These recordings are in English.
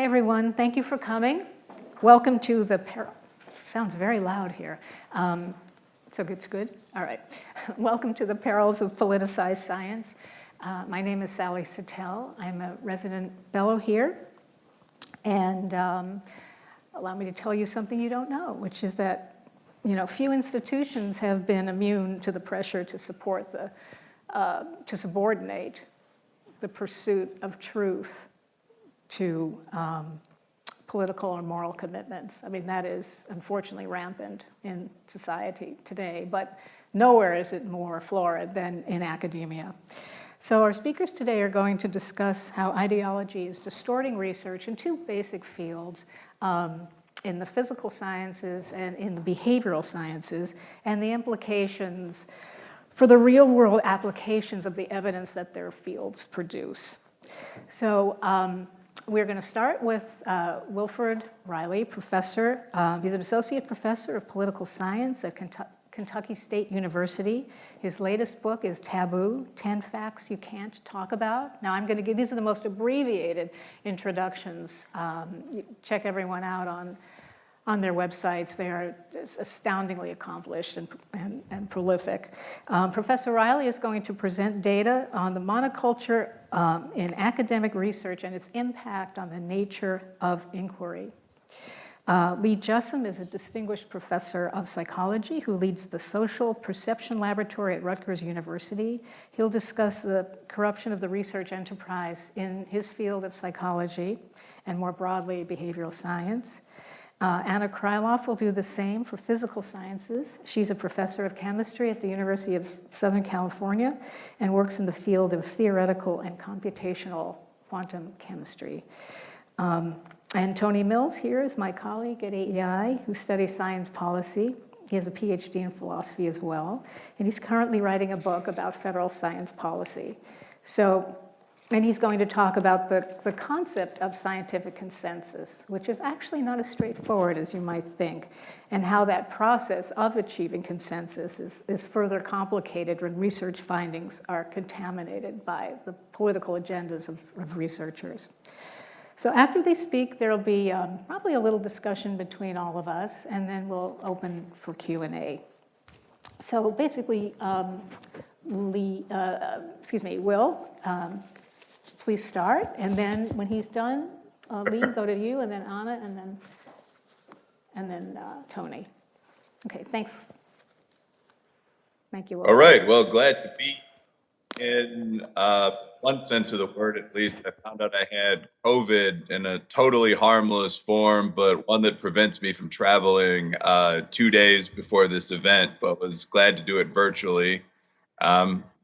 Hi, everyone. Thank you for coming. Welcome to the sounds very loud here. So it's good? All right. Welcome to the Perils of Politicized Science. My name is Sally Satel. I'm a resident fellow here. And allow me to tell you something you don't know, which is that, few institutions have been immune to the pressure to support to subordinate the pursuit of truth to political or moral commitments. I mean, that is unfortunately rampant in society today, but nowhere is it more florid than in academia. So our speakers today are going to discuss how ideology is distorting research in two basic fields, in the physical sciences and in the behavioral sciences, and the implications for the real-world applications of the evidence that their fields produce. So we're going to start with Wilfred Reilly, professor. He's an associate professor of political science at Kentucky State University. His latest book is Taboo, 10 Facts You Can't Talk About. Now I'm going to give, these are the most abbreviated introductions. Check everyone out on their websites. They are astoundingly accomplished and prolific. Professor Reilly is going to present data on the monoculture in academic research and its impact on the nature of inquiry. Lee Jussim is a distinguished professor of psychology who leads the Social Perception Laboratory at Rutgers University. He'll discuss the corruption of the research enterprise in his field of psychology and more broadly behavioral science. Anna Krylov will do the same for physical sciences. She's a professor of chemistry at the University of Southern California and works in the field of theoretical and computational quantum chemistry. And Tony Mills here is my colleague at AEI who studies science policy. He has a PhD in philosophy as well, and he's currently writing a book about federal science policy. And he's going to talk about the concept of scientific consensus, which is actually not as straightforward as you might think, and how that process of achieving consensus is further complicated when research findings are contaminated by the political agendas of researchers. So after they speak, there'll be probably a little discussion between all of us, and then we'll open for Q&A. So basically, Will, please start, and then when he's done, Lee, go to you, and then Anna, and then Tony. Okay, thanks. Thank you, Will. All right, well, glad to be in one sense of the word, at least. I found out I had COVID in a totally harmless form, but one that prevents me from traveling 2 days before this event, but was glad to do it virtually.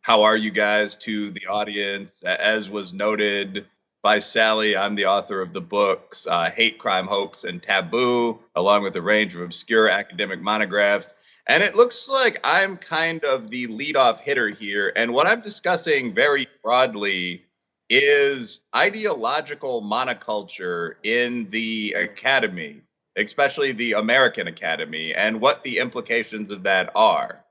How are you guys to the audience? As was noted by Sally, I'm the author of the books Hate, Crime, Hoax, and Taboo, along with a range of obscure academic monographs. And it looks like I'm kind of the leadoff hitter here. And what I'm discussing very broadly is ideological monoculture in the academy, especially the American academy, and what the implications of that are.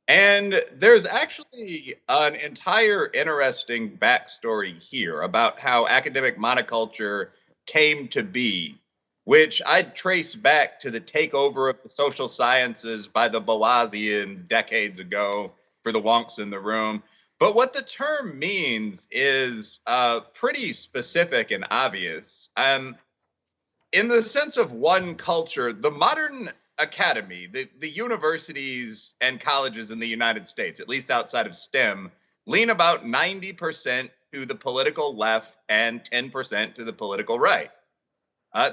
And there's actually an entire interesting backstory here about how academic monoculture came to be, which I'd trace back to the takeover of the social sciences by the Balazians decades ago for the wonks in the room. But what the term means is pretty specific and obvious. In the sense of one culture, the modern academy, the universities and colleges in the United States, at least outside of STEM, lean about 90% to the political left and 10% to the political right.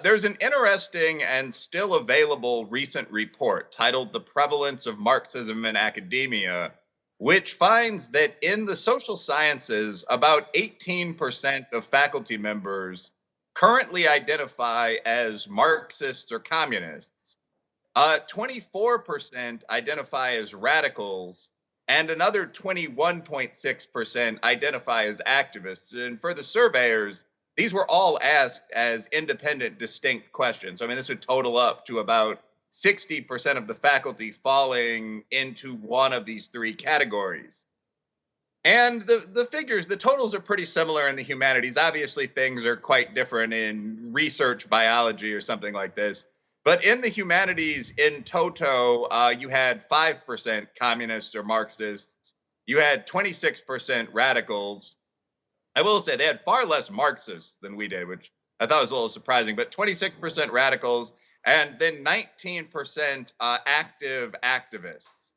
There's an interesting and still available recent report titled The Prevalence of Marxism in Academia, which finds that in the social sciences, about 18% of faculty members currently identify as Marxists or communists. 24% identify as radicals, and another 21.6% identify as activists. And for the surveyors, these were all asked as independent, distinct questions. I mean, this would total up to about 60% of the faculty falling into one of these three categories. And the figures, the totals are pretty similar in the humanities. Obviously, things are quite different in research biology or something like this. But in the humanities, in toto, you had 5% communists or Marxists. You had 26% radicals. I will say they had far less Marxists than we did, which I thought was a little surprising, but 26% radicals and then 19% active activists.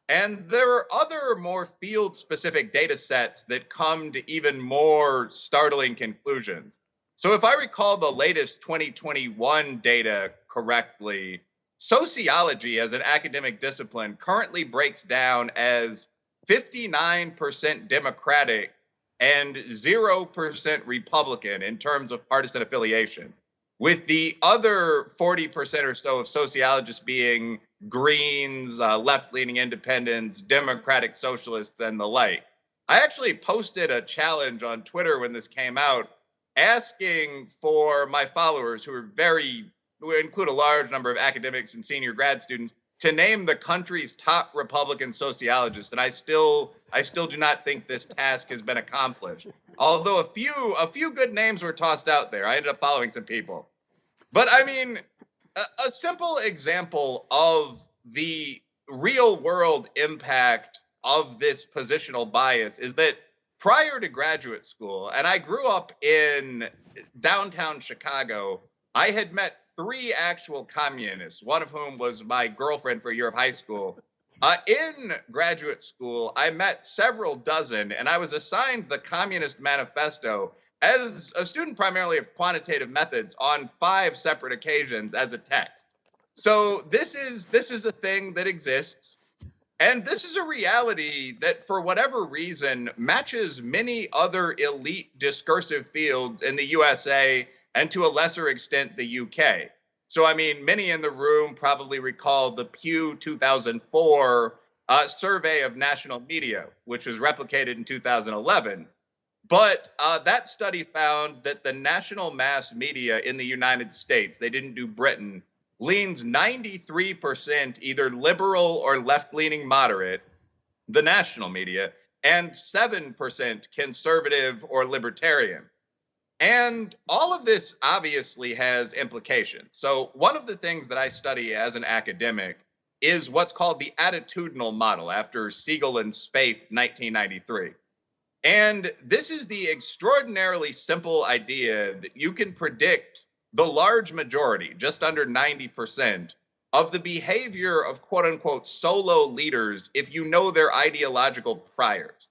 And there are other more field-specific data sets that come to even more startling conclusions. So if I recall the latest 2021 data correctly, sociology as an academic discipline currently breaks down as 59% Democratic and 0% Republican in terms of partisan affiliation, with the other 40% or so of sociologists being Greens, left-leaning independents, democratic socialists, and the like. I actually posted a challenge on Twitter when this came out, asking for my followers, who include a large number of academics and senior grad students, to name the country's top Republican sociologists, and I still do not think this task has been accomplished. Although a few good names were tossed out there. I ended up following some people. But I mean, a simple example of the real world impact of this positional bias is that prior to graduate school, and I grew up in downtown Chicago, I had met 3 actual communists, one of whom was my girlfriend for a year of high school. In graduate school, I met several dozen, and I was assigned the Communist Manifesto as a student primarily of quantitative methods on 5 separate occasions as a text. So this is a thing that exists, and this is a reality that, for whatever reason, matches many other elite discursive fields in the USA and to a lesser extent the UK. So, I mean, many in the room probably recall the Pew 2004 survey of national media, which was replicated in 2011. But that study found that the national mass media in the United States, they didn't do Britain, leans 93% either liberal or left-leaning moderate, the national media, and 7% conservative or libertarian. And all of this obviously has implications. So one of the things that I study as an academic is what's called the attitudinal model, after Siegel and Spaeth, 1993. And this is the extraordinarily simple idea that you can predict the large majority, just under 90%, of the behavior of quote unquote solo leaders if you know their ideological priors.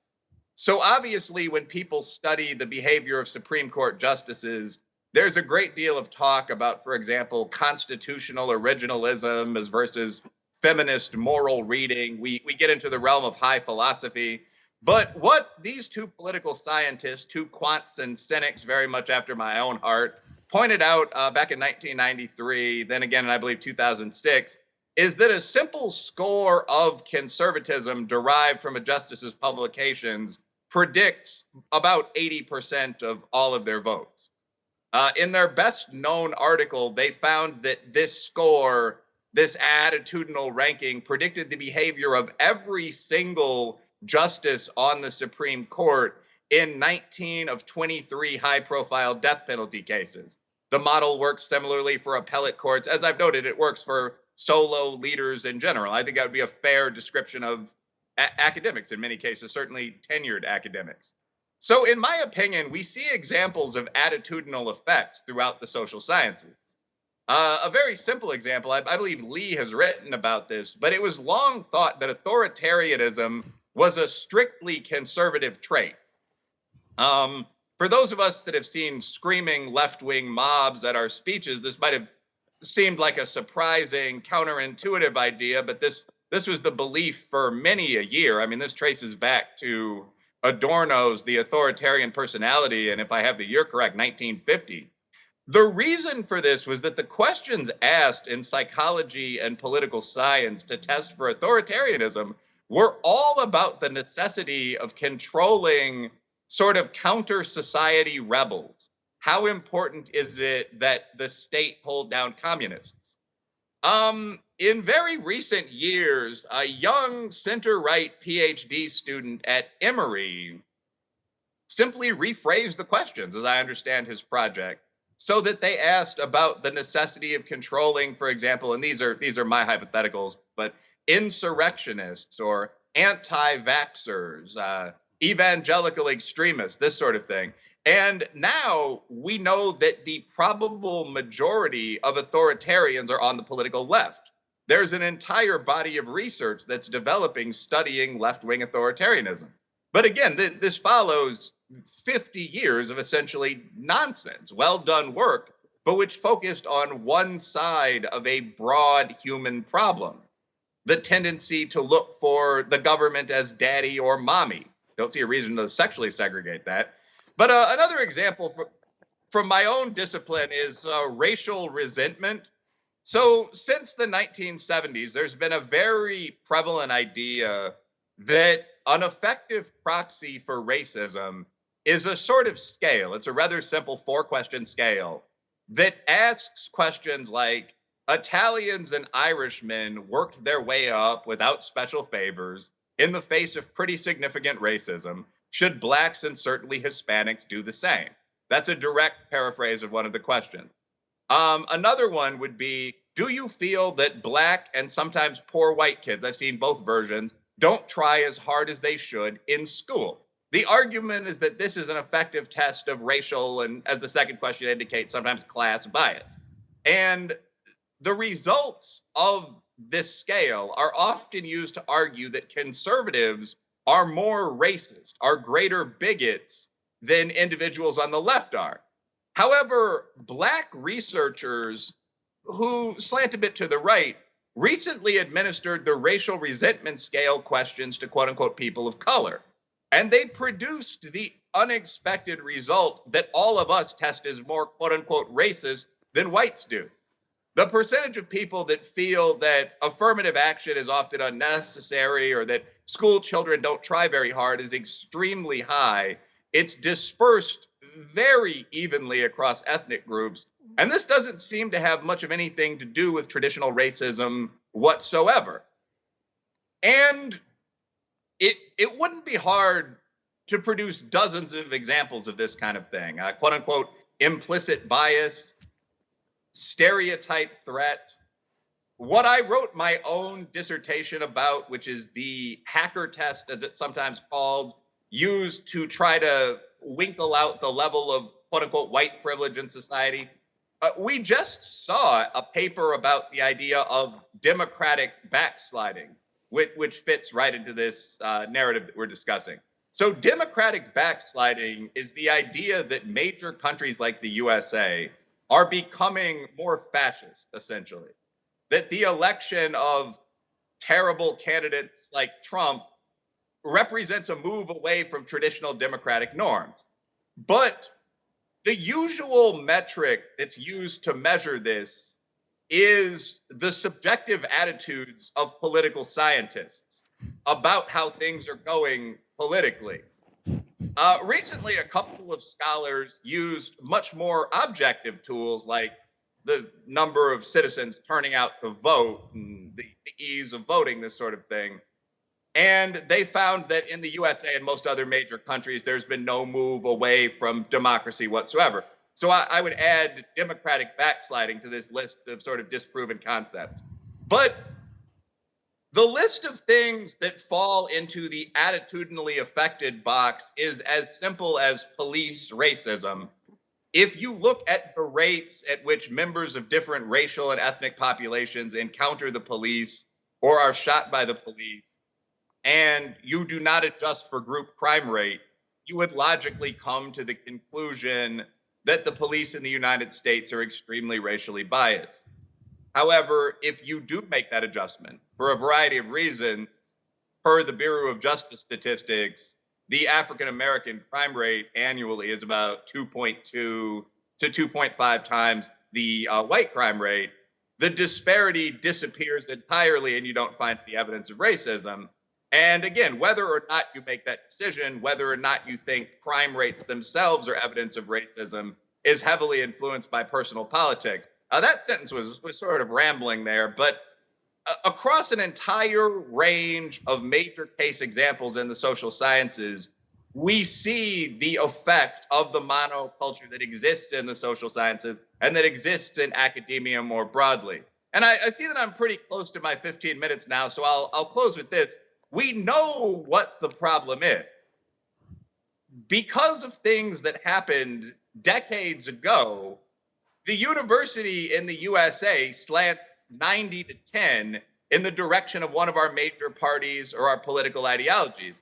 So obviously, when people study the behavior of Supreme Court justices, there's a great deal of talk about, for example, constitutional originalism as versus feminist moral reading. We get into the realm of high philosophy. But what these 2 political scientists, 2 quants and cynics very much after my own heart, pointed out back in 1993, then again in, I believe, 2006, is that a simple score of conservatism derived from a justice's publications predicts about 80% of all of their votes. In their best known article, they found that this score, this attitudinal ranking, predicted the behavior of every single justice on the Supreme Court in 19 of 23 high-profile death penalty cases. The model works similarly for appellate courts. As I've noted, it works for solo leaders in general. I think that would be a fair description of academics in many cases, certainly tenured academics. So in my opinion, we see examples of attitudinal effects throughout the social sciences. A very simple example, I believe Lee has written about this, but it was long thought that authoritarianism was a strictly conservative trait. For those of us that have seen screaming left-wing mobs at our speeches, this might have seemed like a surprising, counterintuitive idea, but this was the belief for many a year. I mean, this traces back to Adorno's The Authoritarian Personality, and if I have the year correct, 1950. The reason for this was that the questions asked in psychology and political science to test for authoritarianism were all about the necessity of controlling sort of counter-society rebels. How important is it that the state hold down communists? In very recent years, a young center-right PhD student at Emory simply rephrased the questions, as I understand his project, so that they asked about the necessity of controlling, for example, and these are my hypotheticals, but insurrectionists or anti-vaxxers, evangelical extremists, this sort of thing. And now we know that the probable majority of authoritarians are on the political left. There's an entire body of research that's developing studying left-wing authoritarianism. But again, this follows 50 years of essentially nonsense, well done work, but which focused on one side of a broad human problem. The tendency to look for the government as daddy or mommy. Don't see a reason to sexually segregate that. But another example from my own discipline is racial resentment. So since the 1970s, there's been a very prevalent idea that an effective proxy for racism is a sort of scale. It's a rather simple 4-question scale that asks questions like, Italians and Irishmen worked their way up without special favors in the face of pretty significant racism. Should blacks and certainly Hispanics do the same? That's a direct paraphrase of one of the questions. Another one would be, do you feel that black and sometimes poor white kids, I've seen both versions, don't try as hard as they should in school? The argument is that this is an effective test of racial and, as the second question indicates, sometimes class bias. And the results of this scale are often used to argue that conservatives are more racist, are greater bigots than individuals on the left are. However, black researchers who slant a bit to the right recently administered the racial resentment scale questions to quote unquote people of color. And they produced the unexpected result that all of us test as more quote unquote racist than whites do. The percentage of people that feel that affirmative action is often unnecessary or that school children don't try very hard is extremely high. It's dispersed very evenly across ethnic groups. And this doesn't seem to have much of anything to do with traditional racism whatsoever. And it wouldn't be hard to produce dozens of examples of this kind of thing, quote unquote, implicit bias, stereotype threat. What I wrote my own dissertation about, which is the hacker test, as it's sometimes called, used to try to winkle out the level of quote unquote white privilege in society. We just saw a paper about the idea of democratic backsliding, which fits right into this narrative that we're discussing. So democratic backsliding is the idea that major countries like the USA are becoming more fascist, essentially. That the election of terrible candidates like Trump represents a move away from traditional democratic norms. But the usual metric that's used to measure this is the subjective attitudes of political scientists about how things are going politically. Recently, a couple of scholars used much more objective tools like the number of citizens turning out to vote and the ease of voting, this sort of thing. And they found that in the USA and most other major countries, there's been no move away from democracy whatsoever. So I would add democratic backsliding to this list of sort of disproven concepts. But the list of things that fall into the attitudinally affected box is as simple as police racism. If you look at the rates at which members of different racial and ethnic populations encounter the police or are shot by the police, and you do not adjust for group crime rate, you would logically come to the conclusion that the police in the United States are extremely racially biased. However, if you do make that adjustment for a variety of reasons, per the Bureau of Justice statistics, the African-American crime rate annually is about 2.2 to 2.5 times the white crime rate. The disparity disappears entirely and you don't find any evidence of racism. And again, whether or not you make that decision, whether or not you think crime rates themselves are evidence of racism, is heavily influenced by personal politics. That sentence was sort of rambling there, but across an entire range of major case examples in the social sciences, we see the effect of the monoculture that exists in the social sciences and that exists in academia more broadly. And I see that I'm pretty close to my 15 minutes now, so I'll close with this. We know what the problem is. Because of things that happened decades ago, the university in the USA slants 90 to 10 in the direction of one of our major parties or our political ideologies.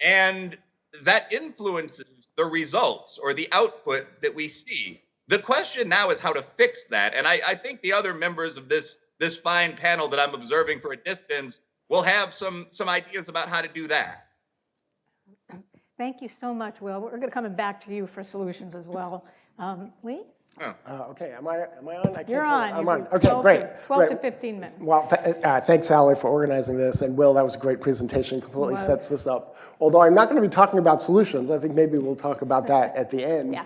And that influences the results or the output that we see. The question now is how to fix that. And I think the other members of this fine panel that I'm observing for a distance will have some ideas about how to do that. Thank you so much, Will. We're going to come back to you for solutions as well. Lee? Okay, am I on? I can't You're tell. on. I'm on. Okay, great. 12 to 15 minutes. Well, thanks, Sally, for organizing this. And Will, that was a great presentation. Completely sets this up. Although I'm not going to be talking about solutions. I think maybe we'll talk about that at the end. Yeah.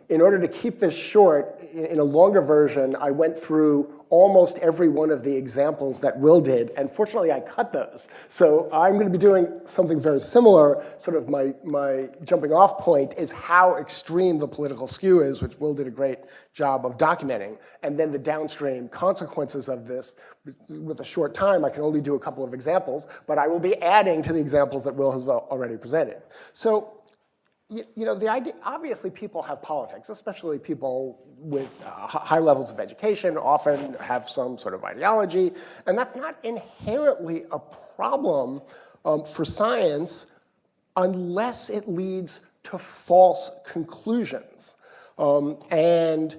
In order to keep this short, in a longer version, I went through almost every one of the examples that Will did, and fortunately I cut those. So I'm going to be doing something very similar. Sort of my jumping off point is how extreme the political skew is, which Will did a great job of documenting, and then the downstream consequences of this. With a short time, I can only do a couple of examples, but I will be adding to the examples that Will has already presented. So, you know, the idea, obviously people have politics, especially people with high levels of education often have some sort of ideology, and that's not inherently a problem for science unless it leads to false conclusions. And,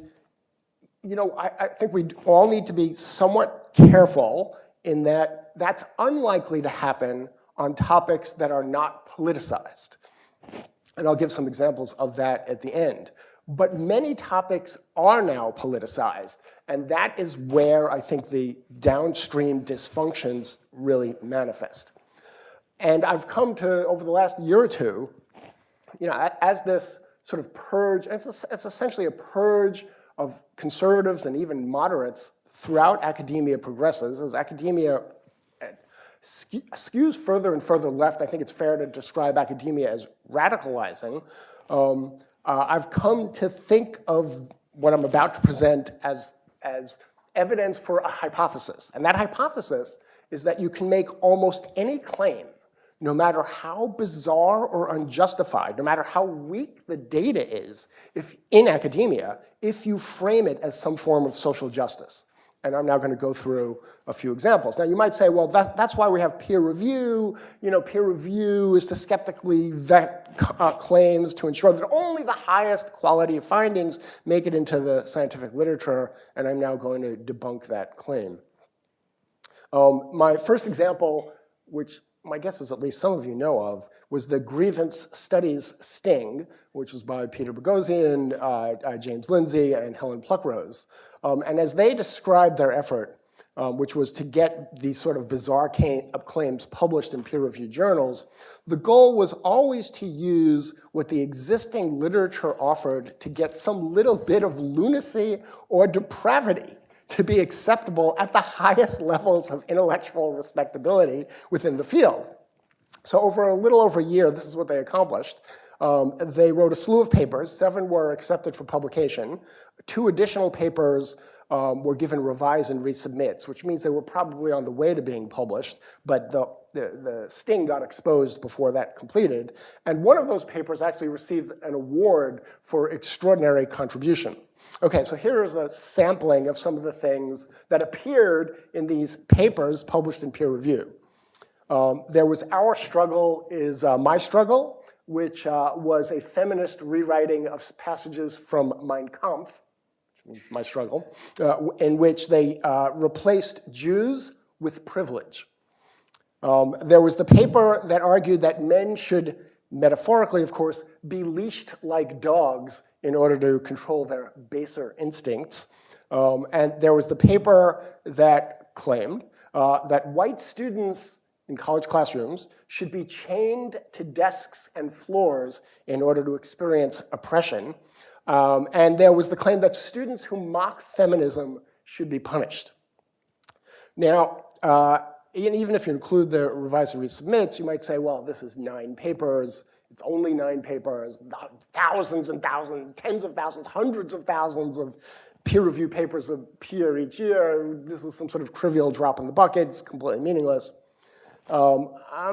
you know, I think we all need to be somewhat careful in that that's unlikely to happen on topics that are not politicized. And I'll give some examples of that at the end. But many topics are now politicized, and that is where I think the downstream dysfunctions really manifest. And I've come to, over the last year or two, you know, as this sort of purge, it's essentially a purge of conservatives and even moderates throughout academia progresses, as academia skews further and further left. I think it's fair to describe academia as radicalizing. I've come to think of what I'm about to present as evidence for a hypothesis. And that hypothesis is that you can make almost any claim, no matter how bizarre or unjustified, no matter how weak the data is, if in academia, if you frame it as some form of social justice. And I'm now going to go through a few examples. Now, you might say, well, that's why we have peer review. You know, peer review is to skeptically vet claims to ensure that only the highest quality of findings make it into the scientific literature, and I'm now going to debunk that claim. My first example, which my guess is at least some of you know of, was the grievance studies sting, which was by Peter Boghossian, James Lindsay, and Helen Pluckrose. And as they described their effort, which was to get these sort of bizarre claims published in peer-reviewed journals, the goal was always to use what the existing literature offered to get some little bit of lunacy or depravity to be acceptable at the highest levels of intellectual respectability within the field. So over a little over a year, this is what they accomplished. They wrote a slew of papers. 7 were accepted for publication. 2 additional papers were given revise and resubmits, which means they were probably on the way to being published, but the sting got exposed before that completed. And one of those papers actually received an award for extraordinary contribution. Okay, so here is a sampling of some of the things that appeared in these papers published in peer review. There was Our Struggle is My Struggle, which was a feminist rewriting of passages from Mein Kampf, which means My Struggle, in which they replaced Jews with privilege. There was the paper that argued that men should, metaphorically of course, be leashed like dogs in order to control their baser instincts. And there was the paper that claimed that white students in college classrooms should be chained to desks and floors in order to experience oppression. And there was the claim that students who mock feminism should be punished. Now, even if you include the revise and resubmits, you might say, well, this is 9 papers. It's only 9 papers, thousands and thousands, tens of thousands, hundreds of thousands of peer-reviewed papers appear each year. This is some sort of trivial drop in the bucket. It's completely meaningless. I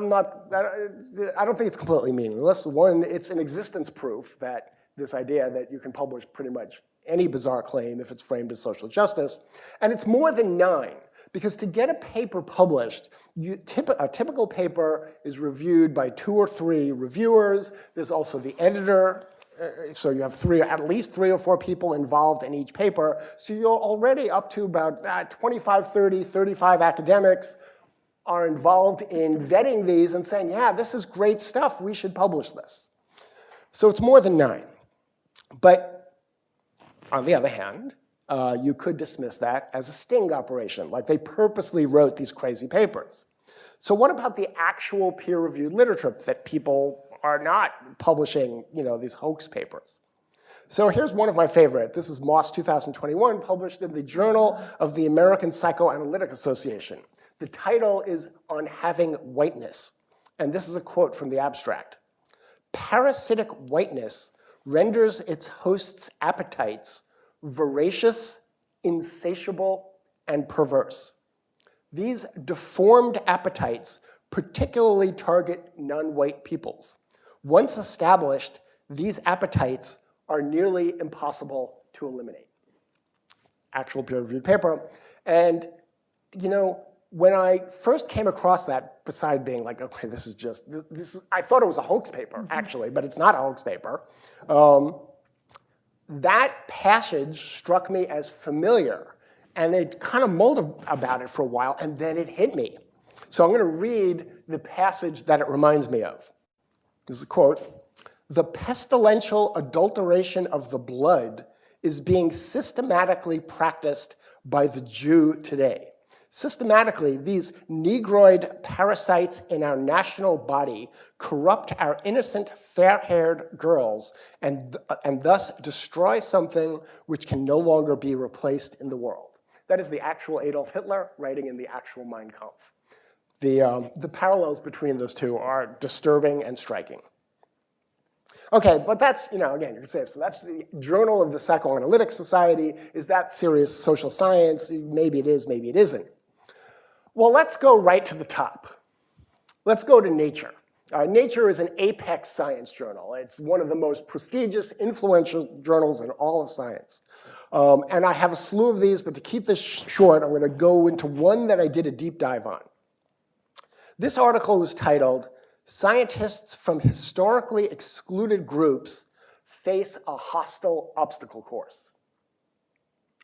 don't think it's completely meaningless. One, it's an existence proof that this idea that you can publish pretty much any bizarre claim if it's framed as social justice. And it's more than 9, because to get a paper published, a typical paper is reviewed by 2 or 3 reviewers. There's also the editor. So you have at least 3 or 4 people involved in each paper. So you're already up to about 25, 30, 35 academics are involved in vetting these and saying, yeah, this is great stuff, we should publish this. So it's more than 9. But on the other hand, you could dismiss that as a sting operation, like they purposely wrote these crazy papers. So what about the actual peer-reviewed literature that people are not publishing, these hoax papers? So here's one of my favorite. This is Moss 2021, published in the Journal of the American Psychoanalytic Association. The title is On Having Whiteness, and this is a quote from the abstract. Parasitic whiteness renders its host's appetites voracious, insatiable, and perverse. These deformed appetites particularly target non-white peoples. Once established, these appetites are nearly impossible to eliminate. Actual peer-reviewed paper. And, when I first came across that, beside being like, okay, this is, I thought it was a hoax paper, actually, but it's not a hoax paper. That passage struck me as familiar, and it kind of mulled about it for a while, and then it hit me. So I'm going to read the passage that it reminds me of. This is a quote. The pestilential adulteration of the blood is being systematically practiced by the Jew today. Systematically, these negroid parasites in our national body corrupt our innocent, fair-haired girls and thus destroy something which can no longer be replaced in the world. That is the actual Adolf Hitler writing in the actual Mein Kampf. The parallels between those two are disturbing and striking. Okay, but that's, again, you can say, so that's the Journal of the Psychoanalytic Society. Is that serious social science? Maybe it is, maybe it isn't. Well, let's go right to the top. Let's go to Nature. Nature is an apex science journal. It's one of the most prestigious, influential journals in all of science. And I have a slew of these, but to keep this short, I'm going to go into one that I did a deep dive on. This article was titled, Scientists from Historically Excluded Groups Face a Hostile Obstacle Course.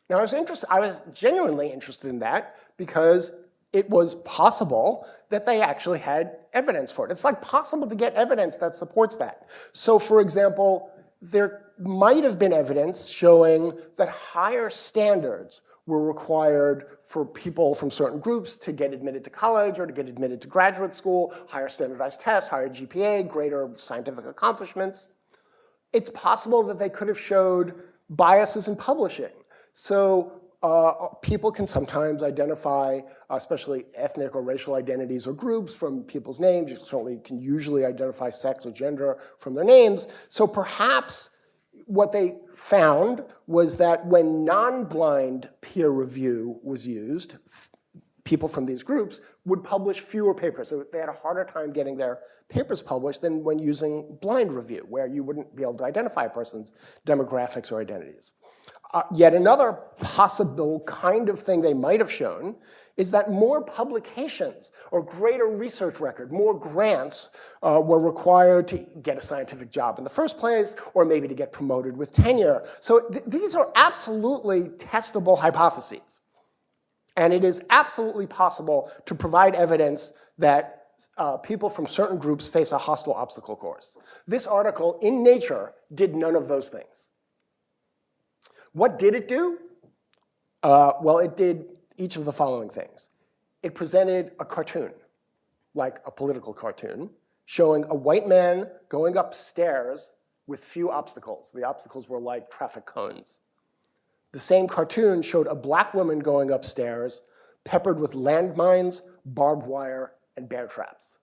Now, I was genuinely interested in that because it was possible that they actually had evidence for it. It's like possible to get evidence that supports that. So for example, there might have been evidence showing that higher standards were required for people from certain groups to get admitted to college or to get admitted to graduate school, higher standardized tests, higher GPA, greater scientific accomplishments. It's possible that they could have showed biases in publishing. So people can sometimes identify, especially ethnic or racial identities or groups from people's names. You certainly can usually identify sex or gender from their names. So perhaps what they found was that when non-blind peer review was used, people from these groups would publish fewer papers. So they had a harder time getting their papers published than when using blind review, where you wouldn't be able to identify a person's demographics or identities. Yet another possible kind of thing they might have shown is that more publications or greater research record, more grants were required to get a scientific job in the first place, or maybe to get promoted with tenure. So these are absolutely testable hypotheses. And it is absolutely possible to provide evidence that people from certain groups face a hostile obstacle course. This article in Nature did none of those things. What did it do? Well, it did each of the following things. It presented a cartoon, like a political cartoon, showing a white man going up stairs with few obstacles. The obstacles were like traffic cones. The same cartoon showed a black woman going upstairs, peppered with landmines, barbed wire, and bear traps.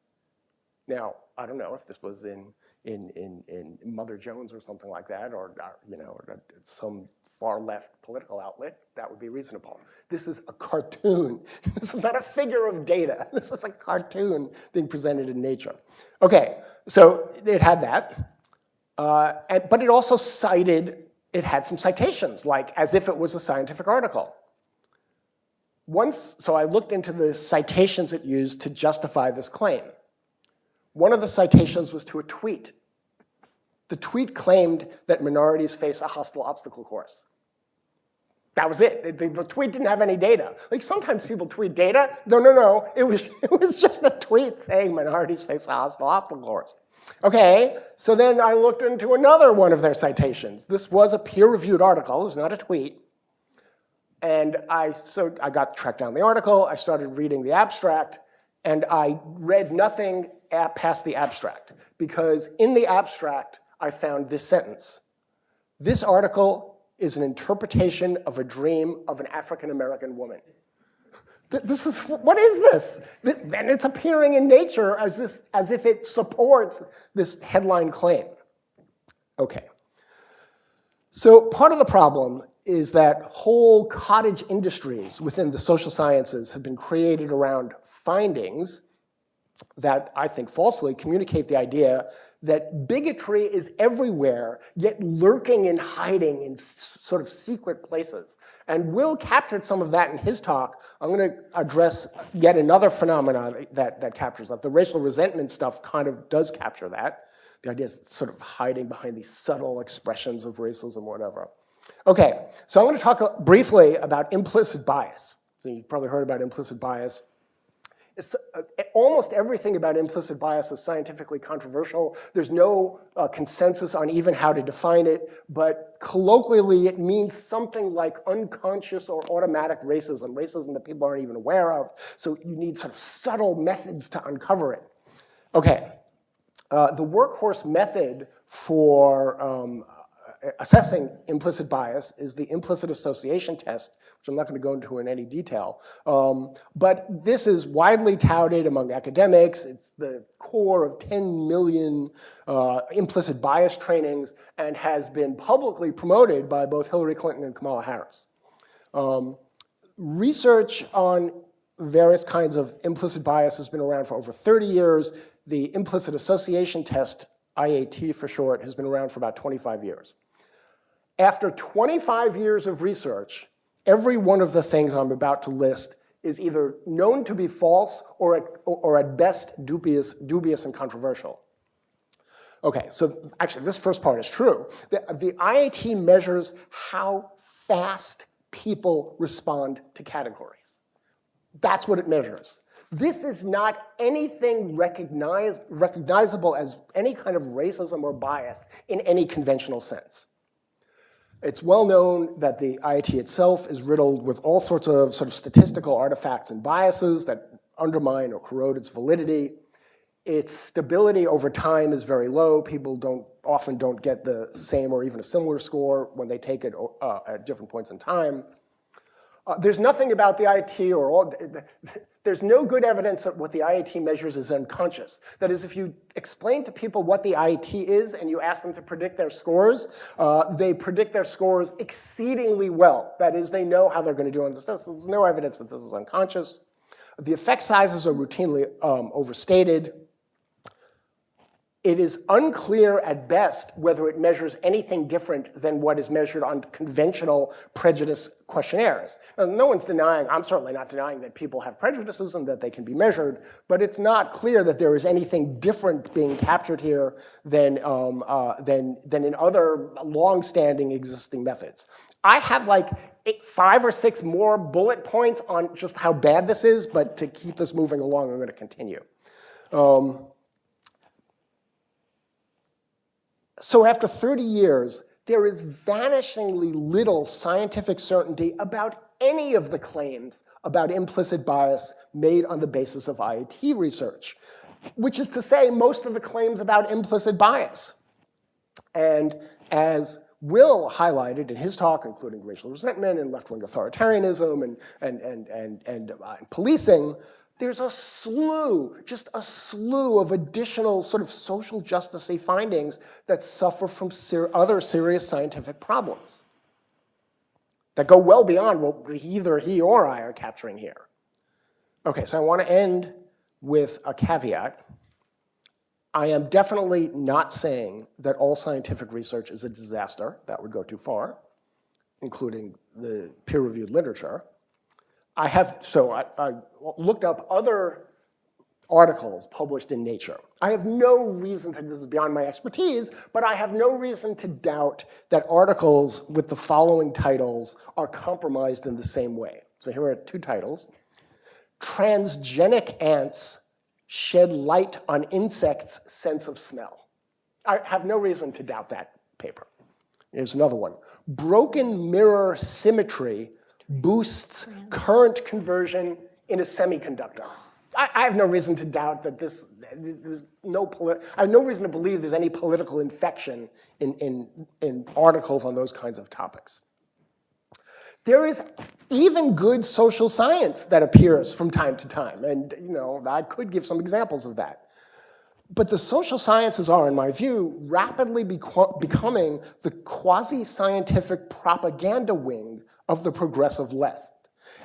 Now, I don't know if this was in in Mother Jones or something like that, or or some far left political outlet, that would be reasonable. This is a cartoon. This is not a figure of data. This is a cartoon being presented in nature. Okay, so it had that, but it also cited. It had some citations, like as if it was a scientific article. So I looked into the citations it used to justify this claim. One of the citations was to a tweet. The tweet claimed that minorities face a hostile obstacle course. That was it. The tweet didn't have any data. Like sometimes people tweet data. No. It was just a tweet saying minorities face a hostile obstacle course. Okay, so then I looked into another one of their citations. This was a peer-reviewed article. It was not a tweet. And I tracked down the article. I started reading the abstract. And I read nothing past the abstract, because in the abstract, I found this sentence. This article is an interpretation of a dream of an African-American woman. What is this? Then it's appearing in Nature as if it supports this headline claim. Okay. So part of the problem is that whole cottage industries within the social sciences have been created around findings that, I think falsely, communicate the idea that bigotry is everywhere, yet lurking and hiding in sort of secret places. And Will captured some of that in his talk. I'm going to address yet another phenomenon that captures that. The racial resentment stuff kind of does capture that. The idea is sort of hiding behind these subtle expressions of racism or whatever. Okay, so I'm going to talk briefly about implicit bias. You've probably heard about implicit bias. Almost everything about implicit bias is scientifically controversial. There's no consensus on even how to define it, but colloquially it means something like unconscious or automatic racism that people aren't even aware of. So you need sort of subtle methods to uncover it. Okay, the workhorse method for assessing implicit bias is the implicit association test, which I'm not going to go into in any detail. But this is widely touted among academics. It's the core of 10 million implicit bias trainings and has been publicly promoted by both Hillary Clinton and Kamala Harris. Research on various kinds of implicit bias has been around for over 30 years. The implicit association test, IAT for short, has been around for about 25 years. After 25 years of research, every one of the things I'm about to list is either known to be false or at best dubious and controversial. Okay, so actually this first part is true. The IAT measures how fast people respond to categories. That's what it measures. This is not anything recognizable as any kind of racism or bias in any conventional sense. It's well known that the IAT itself is riddled with all sorts of sort of statistical artifacts and biases that undermine or corrode its validity. Its stability over time is very low. People often don't get the same or even a similar score when they take it at different points in time. There's nothing about the IAT there's no good evidence that what the IAT measures is unconscious. That is, if you explain to people what the IAT is and you ask them to predict their scores, they predict their scores exceedingly well. That is, they know how they're going to do on this test. So there's no evidence that this is unconscious. The effect sizes are routinely overstated. It is unclear at best whether it measures anything different than what is measured on conventional prejudice questionnaires. Now, no one's denying, I'm certainly not denying that people have prejudices and that they can be measured, but it's not clear that there is anything different being captured here than in other long-standing existing methods. I have like 5 or 6 more bullet points on just how bad this is, but to keep this moving along, I'm going to continue. So after 30 years, there is vanishingly little scientific certainty about any of the claims about implicit bias made on the basis of IAT research, which is to say most of the claims about implicit bias. And as Will highlighted in his talk, including racial resentment and left-wing authoritarianism and policing, there's a slew, just a slew of additional sort of social justice-y findings that suffer from other serious scientific problems that go well beyond what either he or I are capturing here. Okay, so I want to end with a caveat. I am definitely not saying that all scientific research is a disaster. That would go too far, including the peer-reviewed literature. I looked up other articles published in Nature. I have no reason to, this is beyond my expertise, but I have no reason to doubt that articles with the following titles are compromised in the same way. So here are two titles. Transgenic ants shed light on insects' sense of smell. I have no reason to doubt that paper. Here's another one. Broken mirror symmetry boosts current conversion in a semiconductor. I have no reason to doubt that I have no reason to believe there's any political infection in articles on those kinds of topics. There is even good social science that appears from time to time, and I could give some examples of that. But the social sciences are, in my view, rapidly becoming the quasi-scientific propaganda wing of the progressive left.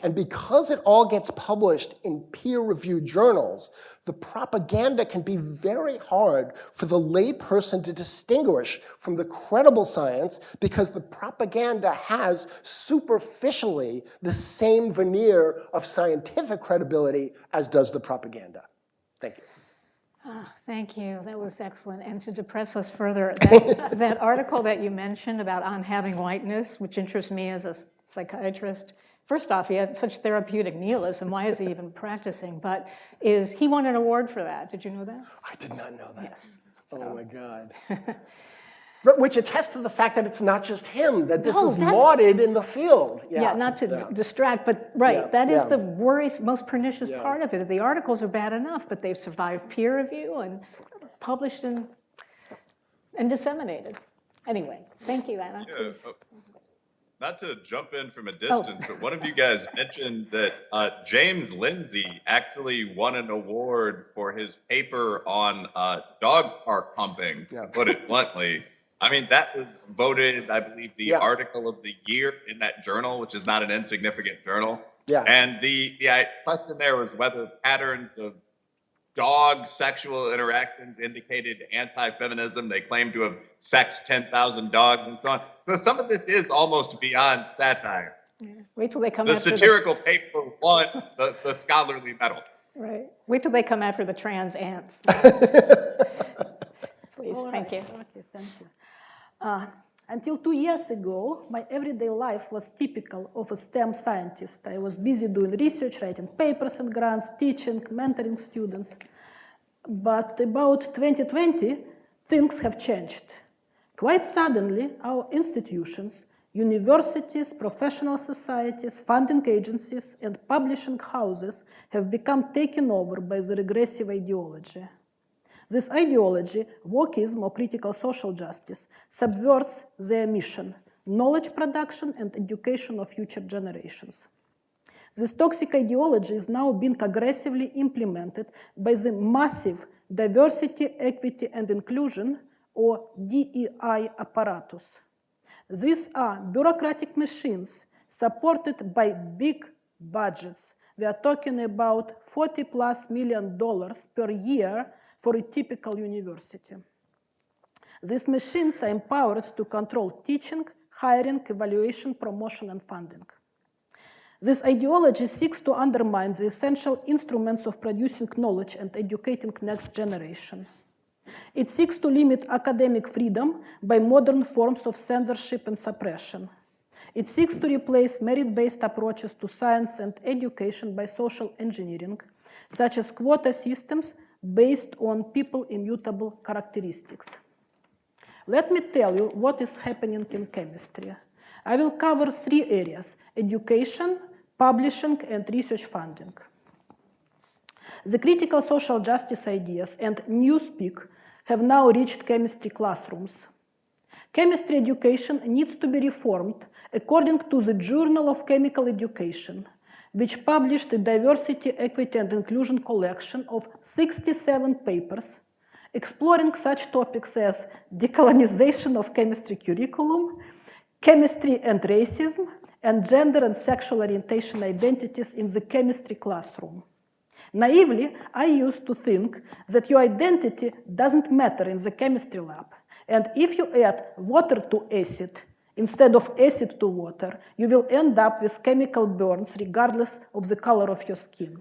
And because it all gets published in peer-reviewed journals, the propaganda can be very hard for the lay person to distinguish from the credible science because the propaganda has superficially the same veneer of scientific credibility as does the propaganda. Thank you. Thank you. That was excellent. And to depress us further, that article that you mentioned about on having whiteness, which interests me as a psychiatrist, first off, he had such therapeutic nihilism. Why is he even practicing? But he won an award for that. Did you know that? I did not know that. Yes. Oh my God. Which attests to the fact that it's not just him, that this is that's lauded in the field. Yeah, not to distract, but that is the most pernicious part of it. The articles are bad enough, but they've survived peer review and published and disseminated. Anyway, thank you, Anna. Yeah, not to jump in from a distance, but one of you guys mentioned that James Lindsay actually won an award for his paper on dog park pumping, to put it bluntly. I mean, that was voted, I believe, the article of the year in that journal, which is not an insignificant journal. Yeah. And the question there was whether patterns of dog sexual interactions indicated anti-feminism. They claimed to have sexed 10,000 dogs and so on. So some of this is almost beyond satire. Yeah. Wait till they come the after satirical paper won the scholarly medal. Right. Wait till they come after the trans ants. Please, thank you. Okay, thank you. Until 2 years ago, my everyday life was typical of a STEM scientist. I was busy doing research, writing papers and grants, teaching, mentoring students. But about 2020, things have changed. Quite suddenly, our institutions, universities, professional societies, funding agencies, and publishing houses have become taken over by the regressive ideology. This ideology, wokeism or critical social justice, subverts their mission, knowledge production and education of future generations. This toxic ideology is now being aggressively implemented by the massive diversity, equity, and inclusion, or DEI apparatus. These are bureaucratic machines supported by big budgets. We are talking about $40+ million per year for a typical university. These machines are empowered to control teaching, hiring, evaluation, promotion, and funding. This ideology seeks to undermine the essential instruments of producing knowledge and educating next generation. It seeks to limit academic freedom by modern forms of censorship and suppression. It seeks to replace merit-based approaches to science and education by social engineering, such as quota systems based on people's immutable characteristics. Let me tell you what is happening in chemistry. I will cover 3 areas: education, publishing, and research funding. The critical social justice ideas and newspeak have now reached chemistry classrooms. Chemistry education needs to be reformed according to the Journal of Chemical Education. which published a diversity, equity, and inclusion collection of 67 papers exploring such topics as decolonization of chemistry curriculum, chemistry and racism, and gender and sexual orientation identities in the chemistry classroom. Naively, I used to think that your identity doesn't matter in the chemistry lab, and if you add water to acid instead of acid to water, you will end up with chemical burns regardless of the color of your skin.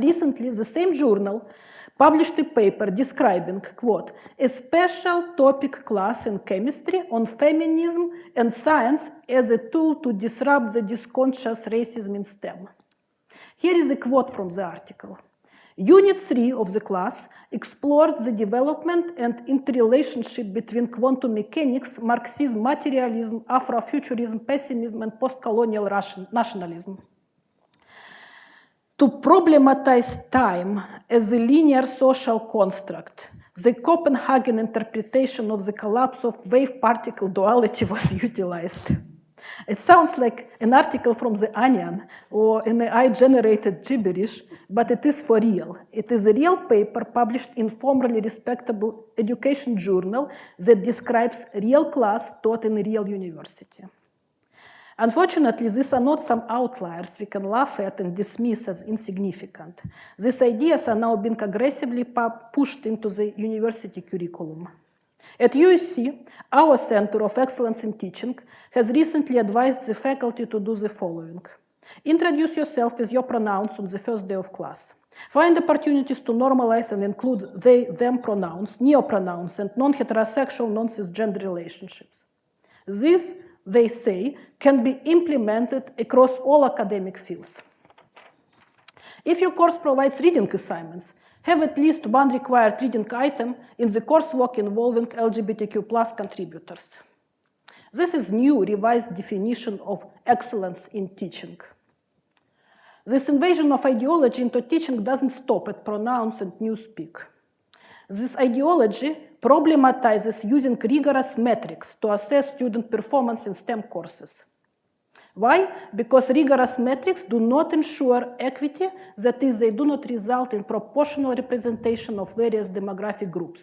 Recently, the same journal published a paper describing, quote, a special topic class in chemistry on feminism and science as a tool to disrupt the disconscious racism in STEM. Here is a quote from the article. Unit 3 of the class explored the development and interrelationship between quantum mechanics, Marxism, materialism, Afrofuturism, pessimism, and post-colonial nationalism. To problematize time as a linear social construct, the Copenhagen interpretation of the collapse of wave-particle duality was utilized. It sounds like an article from The Onion or an AI-generated gibberish, but it is for real. It is a real paper published in formerly respectable education journal that describes real class taught in a real university. Unfortunately, these are not some outliers we can laugh at and dismiss as insignificant. These ideas are now being aggressively pushed into the university curriculum. At USC, our Center of Excellence in Teaching has recently advised the faculty to do the following. Introduce yourself with your pronouns on the first day of class. Find opportunities to normalize and include they, them pronouns, neopronouns, and non-heterosexual, non-cisgender relationships. This, they say, can be implemented across all academic fields. If your course provides reading assignments, have at least one required reading item in the coursework involving LGBTQ+ contributors. This is new revised definition of excellence in teaching. This invasion of ideology into teaching doesn't stop at pronouns and newspeak. This ideology problematizes using rigorous metrics to assess student performance in STEM courses. Why? Because rigorous metrics do not ensure equity, that is, they do not result in proportional representation of various demographic groups.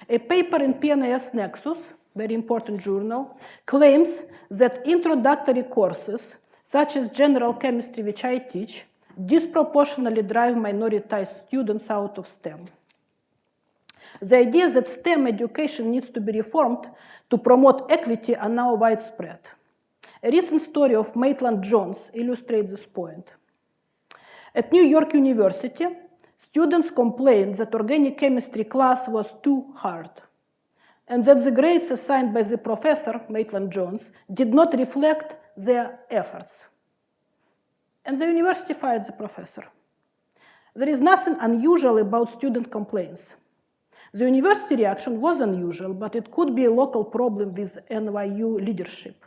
A paper in PNAS Nexus, very important journal, claims that introductory courses, such as general chemistry, which I teach, disproportionately drive minoritized students out of STEM. The idea that STEM education needs to be reformed to promote equity are now widespread. A recent story of Maitland Jones illustrates this point. At New York University, students complained that organic chemistry class was too hard, and that the grades assigned by the professor, Maitland Jones, did not reflect their efforts. And the university fired the professor. There is nothing unusual about student complaints. The university reaction was unusual, but it could be a local problem with NYU leadership.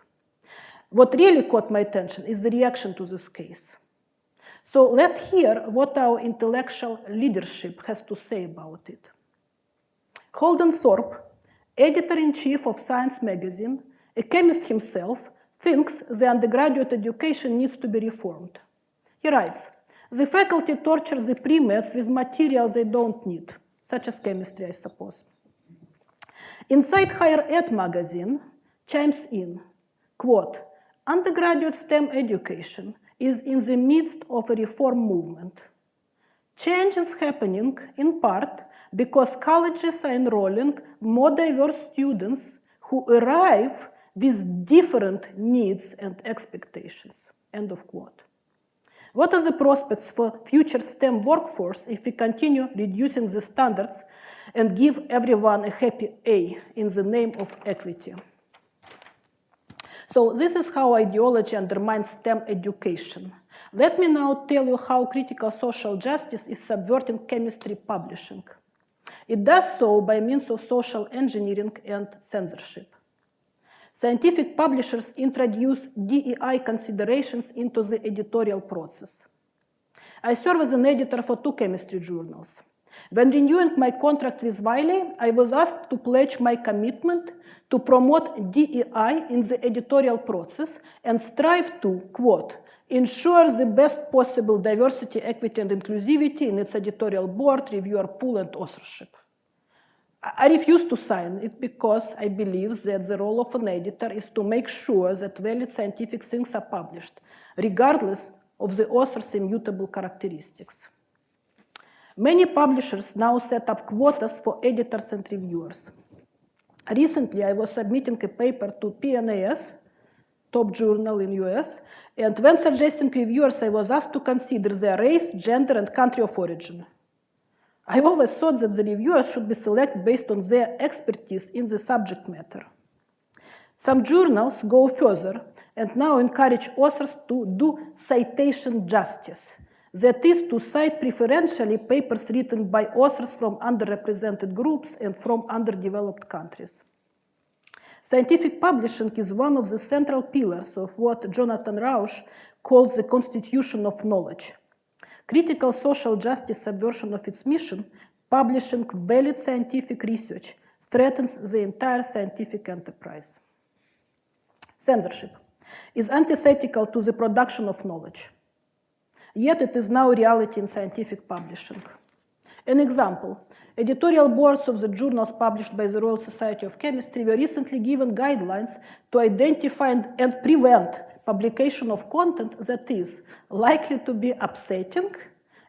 What really caught my attention is the reaction to this case. So let's hear what our intellectual leadership has to say about it. Holden Thorpe, editor-in-chief of Science magazine, a chemist himself, thinks the undergraduate education needs to be reformed. He writes, the faculty torture the pre-meds with materials they don't need, such as chemistry, I suppose. Inside Higher Ed magazine chimes in, quote, undergraduate STEM education is in the midst of a reform movement. Change is happening in part because colleges are enrolling more diverse students who arrive with different needs and expectations, end of quote. What are the prospects for future STEM workforce if we continue reducing the standards and give everyone a happy A in the name of equity? So this is how ideology undermines STEM education. Let me now tell you how critical social justice is subverting chemistry publishing. It does so by means of social engineering and censorship. Scientific publishers introduce DEI considerations into the editorial process. I serve as an editor for 2 chemistry journals. When renewing my contract with Reilly, I was asked to pledge my commitment to promote DEI in the editorial process and strive to, quote, ensure the best possible diversity, equity, and inclusivity in its editorial board, reviewer pool, and authorship. I refuse to sign it because I believe that the role of an editor is to make sure that valid scientific things are published, regardless of the author's immutable characteristics. Many publishers now set up quotas for editors and reviewers. Recently, I was submitting a paper to PNAS, top journal in US, and when suggesting reviewers, I was asked to consider their race, gender, and country of origin. I always thought that the reviewers should be selected based on their expertise in the subject matter. Some journals go further and now encourage authors to do citation justice. That is, to cite preferentially papers written by authors from underrepresented groups and from underdeveloped countries. Scientific publishing is one of the central pillars of what Jonathan Rauch calls the constitution of knowledge. Critical social justice subversion of its mission, publishing valid scientific research, threatens the entire scientific enterprise. Censorship is antithetical to the production of knowledge. Yet it is now a reality in scientific publishing. An example, editorial boards of the journals published by the Royal Society of Chemistry were recently given guidelines to identify and prevent publication of content that is likely to be upsetting,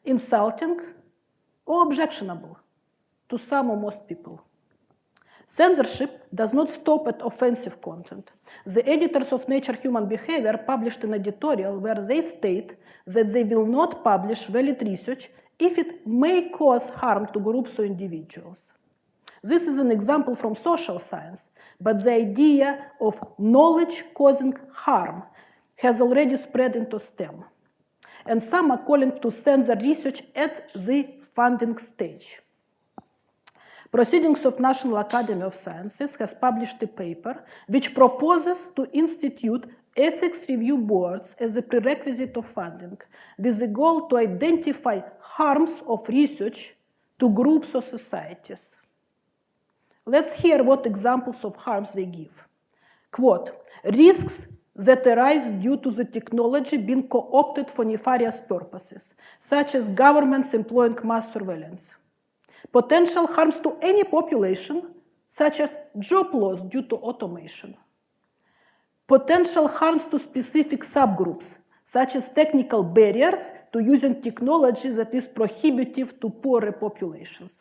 insulting, or objectionable to some or most people. Censorship does not stop at offensive content. The editors of Nature Human Behavior published an editorial where they state that they will not publish valid research if it may cause harm to groups or individuals. This is an example from social science, but the idea of knowledge causing harm has already spread into STEM. And some are calling to censor research at the funding stage. Proceedings of National Academy of Sciences has published a paper which proposes to institute ethics review boards as a prerequisite of funding, with the goal to identify harms of research to groups or societies. Let's hear what examples of harms they give. Quote, risks that arise due to the technology being co-opted for nefarious purposes, such as governments employing mass surveillance. Potential harms to any population, such as job loss due to automation. Potential harms to specific subgroups, such as technical barriers to using technology that is prohibitive to poorer populations.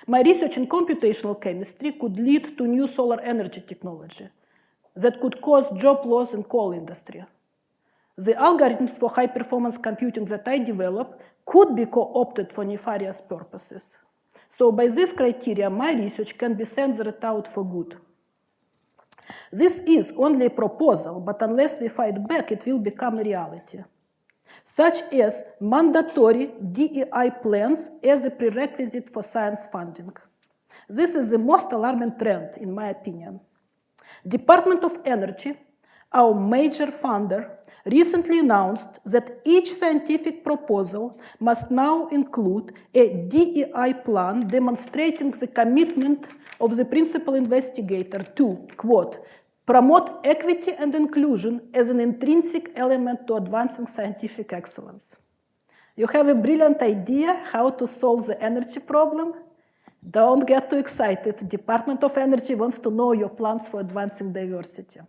My research in computational chemistry could lead to new solar energy technology that could cause job loss in coal industry. The algorithms for high-performance computing that I develop could be co-opted for nefarious purposes. So by this criteria, my research can be censored out for good. This is only a proposal, but unless we fight back, it will become a reality, such as mandatory DEI plans as a prerequisite for science funding. This is the most alarming trend, in my opinion. Department of Energy, our major funder, recently announced that each scientific proposal must now include a DEI plan demonstrating the commitment of the principal investigator to, quote, promote equity and inclusion as an intrinsic element to advancing scientific excellence. You have a brilliant idea how to solve the energy problem? Don't get too excited. Department of Energy wants to know your plans for advancing diversity.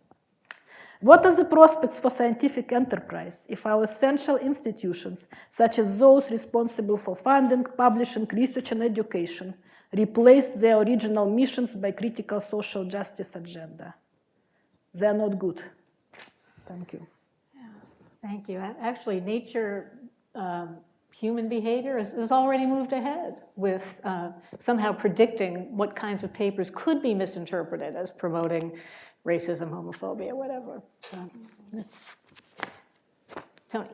What are the prospects for scientific enterprise if our essential institutions, such as those responsible for funding, publishing, research, and education, replace their original missions by critical social justice agenda? They are not good. Thank you. Yeah, thank you. Actually, nature, human behavior has already moved ahead with somehow predicting what kinds of papers could be misinterpreted as promoting racism, homophobia, whatever. So, Tony.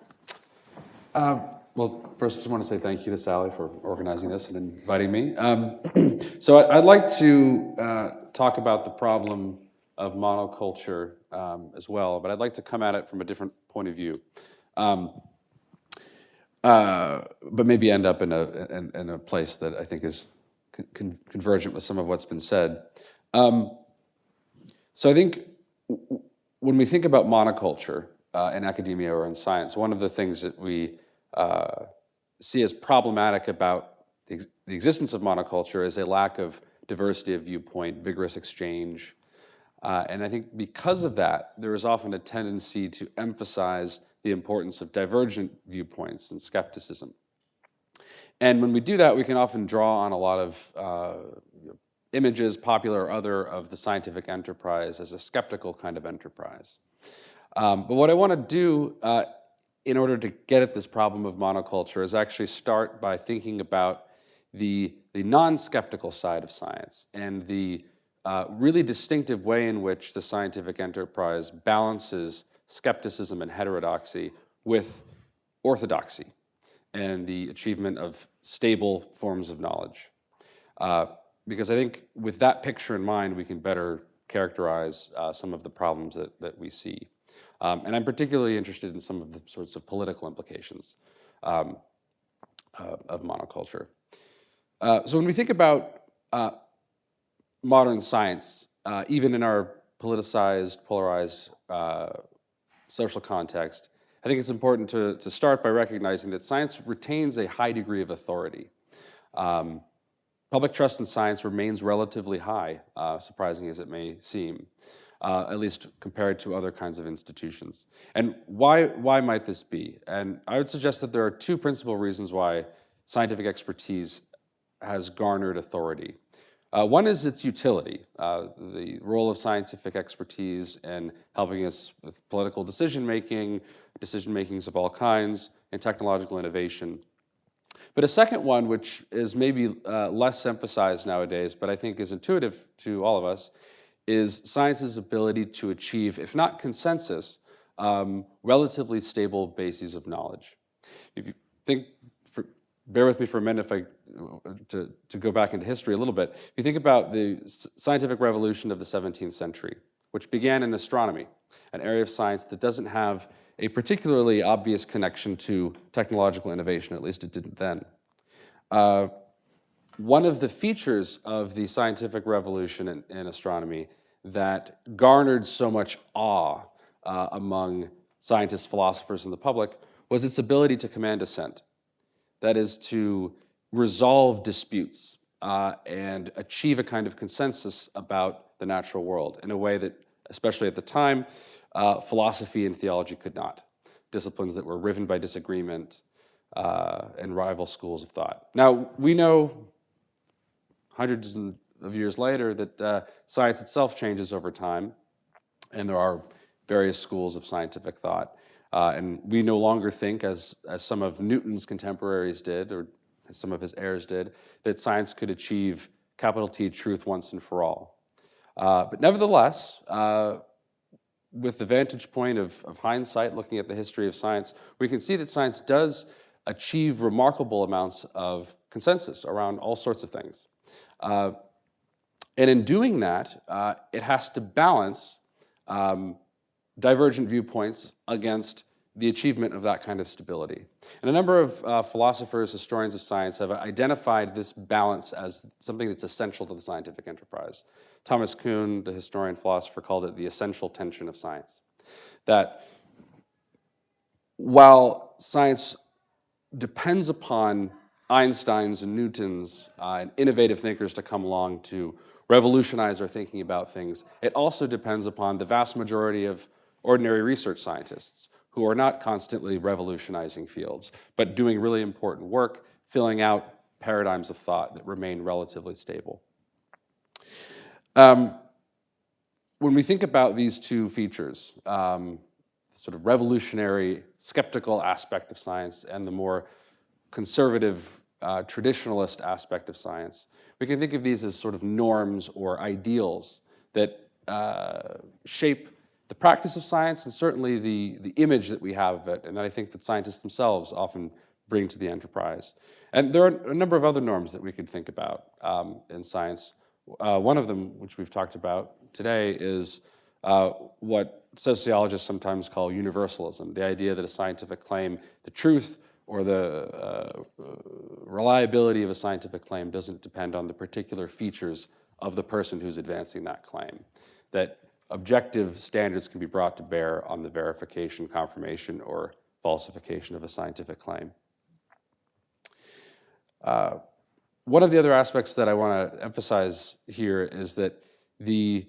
Well, first, I just want to say thank you to Sally for organizing this and inviting me. So I'd like to talk about the problem of monoculture as well, but I'd like to come at it from a different point of view. but maybe end up in a place that I think is convergent with some of what's been said. So I think when we think about monoculture in academia or in science, one of the things that we see as problematic about the existence of monoculture is a lack of diversity of viewpoint, vigorous exchange. And I think because of that, there is often a tendency to emphasize the importance of divergent viewpoints and skepticism. And when we do that, we can often draw on a lot of images, popular or other, of the scientific enterprise as a skeptical kind of enterprise. But what I want to do in order to get at this problem of monoculture is actually start by thinking about the non-skeptical side of science and the really distinctive way in which the scientific enterprise balances skepticism and heterodoxy with orthodoxy and the achievement of stable forms of knowledge. Because I think with that picture in mind, we can better characterize some of the problems that we see. And I'm particularly interested in some of the sorts of political implications of monoculture. So when we think about modern science, even in our politicized, polarized social context, I think it's important to start by recognizing that science retains a high degree of authority. Public trust in science remains relatively high, surprising as it may seem, at least compared to other kinds of institutions. And why might this be? And I would suggest that there are two principal reasons why scientific expertise has garnered authority. One is its utility, the role of scientific expertise in helping us with political decision-makings of all kinds, and technological innovation. But a second one, which is maybe less emphasized nowadays, but I think is intuitive to all of us, is science's ability to achieve, if not consensus, relatively stable bases of knowledge. If you think, bear with me for a minute to go back into history a little bit. If you think about the scientific revolution of the 17th century, which began in astronomy, an area of science that doesn't have a particularly obvious connection to technological innovation, at least it didn't then. One of the features of the scientific revolution in astronomy that garnered so much awe among scientists, philosophers, and the public was its ability to command assent. That is, to resolve disputes and achieve a kind of consensus about the natural world in a way that, especially at the time, philosophy and theology could not. Disciplines that were riven by disagreement and rival schools of thought. Now, we know hundreds of years later that science itself changes over time, and there are various schools of scientific thought. And we no longer think, as some of Newton's contemporaries did, or as some of his heirs did, that science could achieve capital T truth once and for all. But nevertheless, with the vantage point of hindsight, looking at the history of science, we can see that science does achieve remarkable amounts of consensus around all sorts of things. And in doing that, it has to balance divergent viewpoints against the achievement of that kind of stability. And a number of philosophers, historians of science have identified this balance as something that's essential to the scientific enterprise. Thomas Kuhn, the historian philosopher, called it the essential tension of science. That while science depends upon Einsteins and Newtons and innovative thinkers to come along to revolutionize our thinking about things, it also depends upon the vast majority of ordinary research scientists who are not constantly revolutionizing fields, but doing really important work, filling out paradigms of thought that remain relatively stable. When we think about these two features, sort of revolutionary, skeptical aspect of science and the more conservative, traditionalist aspect of science, we can think of these as sort of norms or ideals that shape the practice of science and certainly the image that we have of it, and that I think that scientists themselves often bring to the enterprise. And there are a number of other norms that we could think about in science. One of them, which we've talked about today, is what sociologists sometimes call universalism, the idea that a scientific claim, the truth or the reliability of a scientific claim doesn't depend on the particular features of the person who's advancing that claim. That objective standards can be brought to bear on the verification, confirmation, or falsification of a scientific claim. One of the other aspects that I want to emphasize here is that the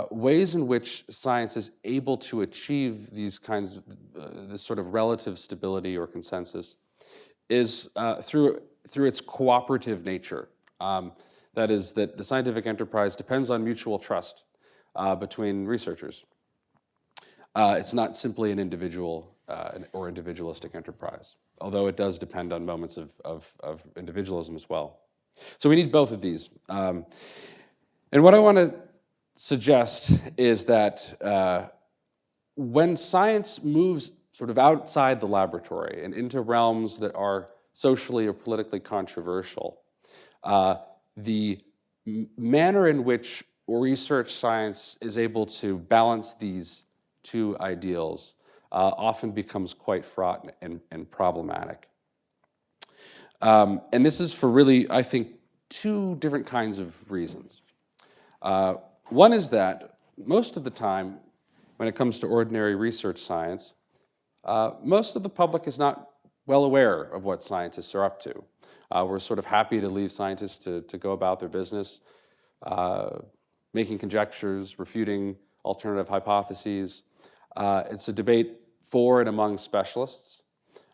ways in which science is able to achieve these kinds of, this sort of relative stability or consensus is through its cooperative nature. That is, that the scientific enterprise depends on mutual trust between researchers. It's not simply an individual or individualistic enterprise, although it does depend on moments of individualism as well. So we need both of these. And what I want to suggest is that when science moves sort of outside the laboratory and into realms that are socially or politically controversial, the manner in which research science is able to balance these two ideals often becomes quite fraught and problematic. And this is for really, I think, two different kinds of reasons. One is that most of the time, when it comes to ordinary research science, most of the public is not well aware of what scientists are up to. We're sort of happy to leave scientists to go about their business, making conjectures, refuting alternative hypotheses. It's a debate for and among specialists,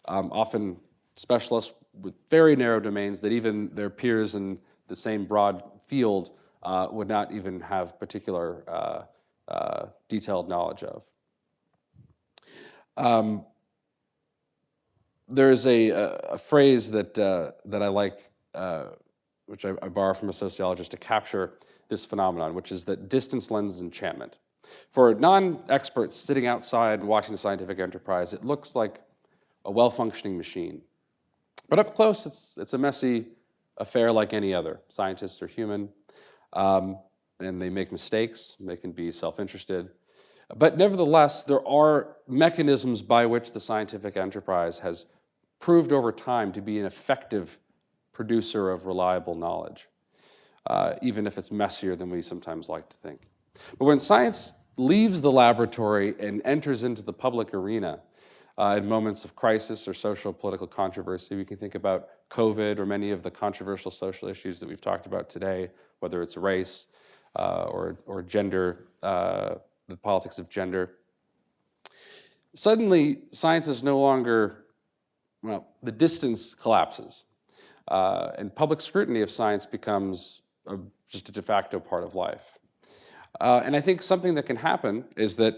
often specialists with very narrow domains that even their peers in the same broad field would not even have particular detailed knowledge of. There's a phrase that I like, which I borrow from a sociologist to capture this phenomenon, which is that distance lends enchantment. For non-experts sitting outside watching the scientific enterprise, it looks like a well-functioning machine. But up close, it's a messy affair like any other. Scientists are human, and they make mistakes. They can be self-interested. But nevertheless, there are mechanisms by which the scientific enterprise has proved over time to be an effective producer of reliable knowledge, even if it's messier than we sometimes like to think. But when science leaves the laboratory and enters into the public arena in moments of crisis or social political controversy, we can think about COVID or many of the controversial social issues that we've talked about today, whether it's race or gender, the politics of gender. Suddenly, science is no longer, well, the distance collapses, and public scrutiny of science becomes just a de facto part of life. And I think something that can happen is that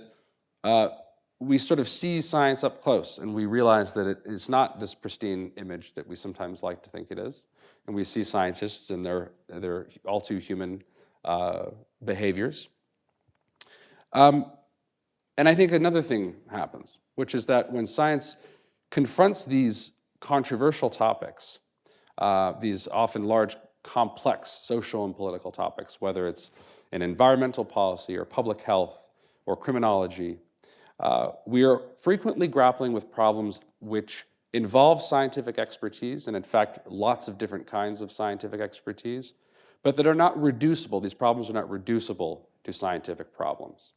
we sort of see science up close, and we realize that it is not this pristine image that we sometimes like to think it is. And we see scientists and their all too human behaviors. And I think another thing happens, which is that when science confronts these controversial topics, these often large, complex social and political topics, whether it's in environmental policy or public health or criminology, we are frequently grappling with problems which involve scientific expertise, and in fact, lots of different kinds of scientific expertise, but that are not reducible. These problems are not reducible to scientific problems.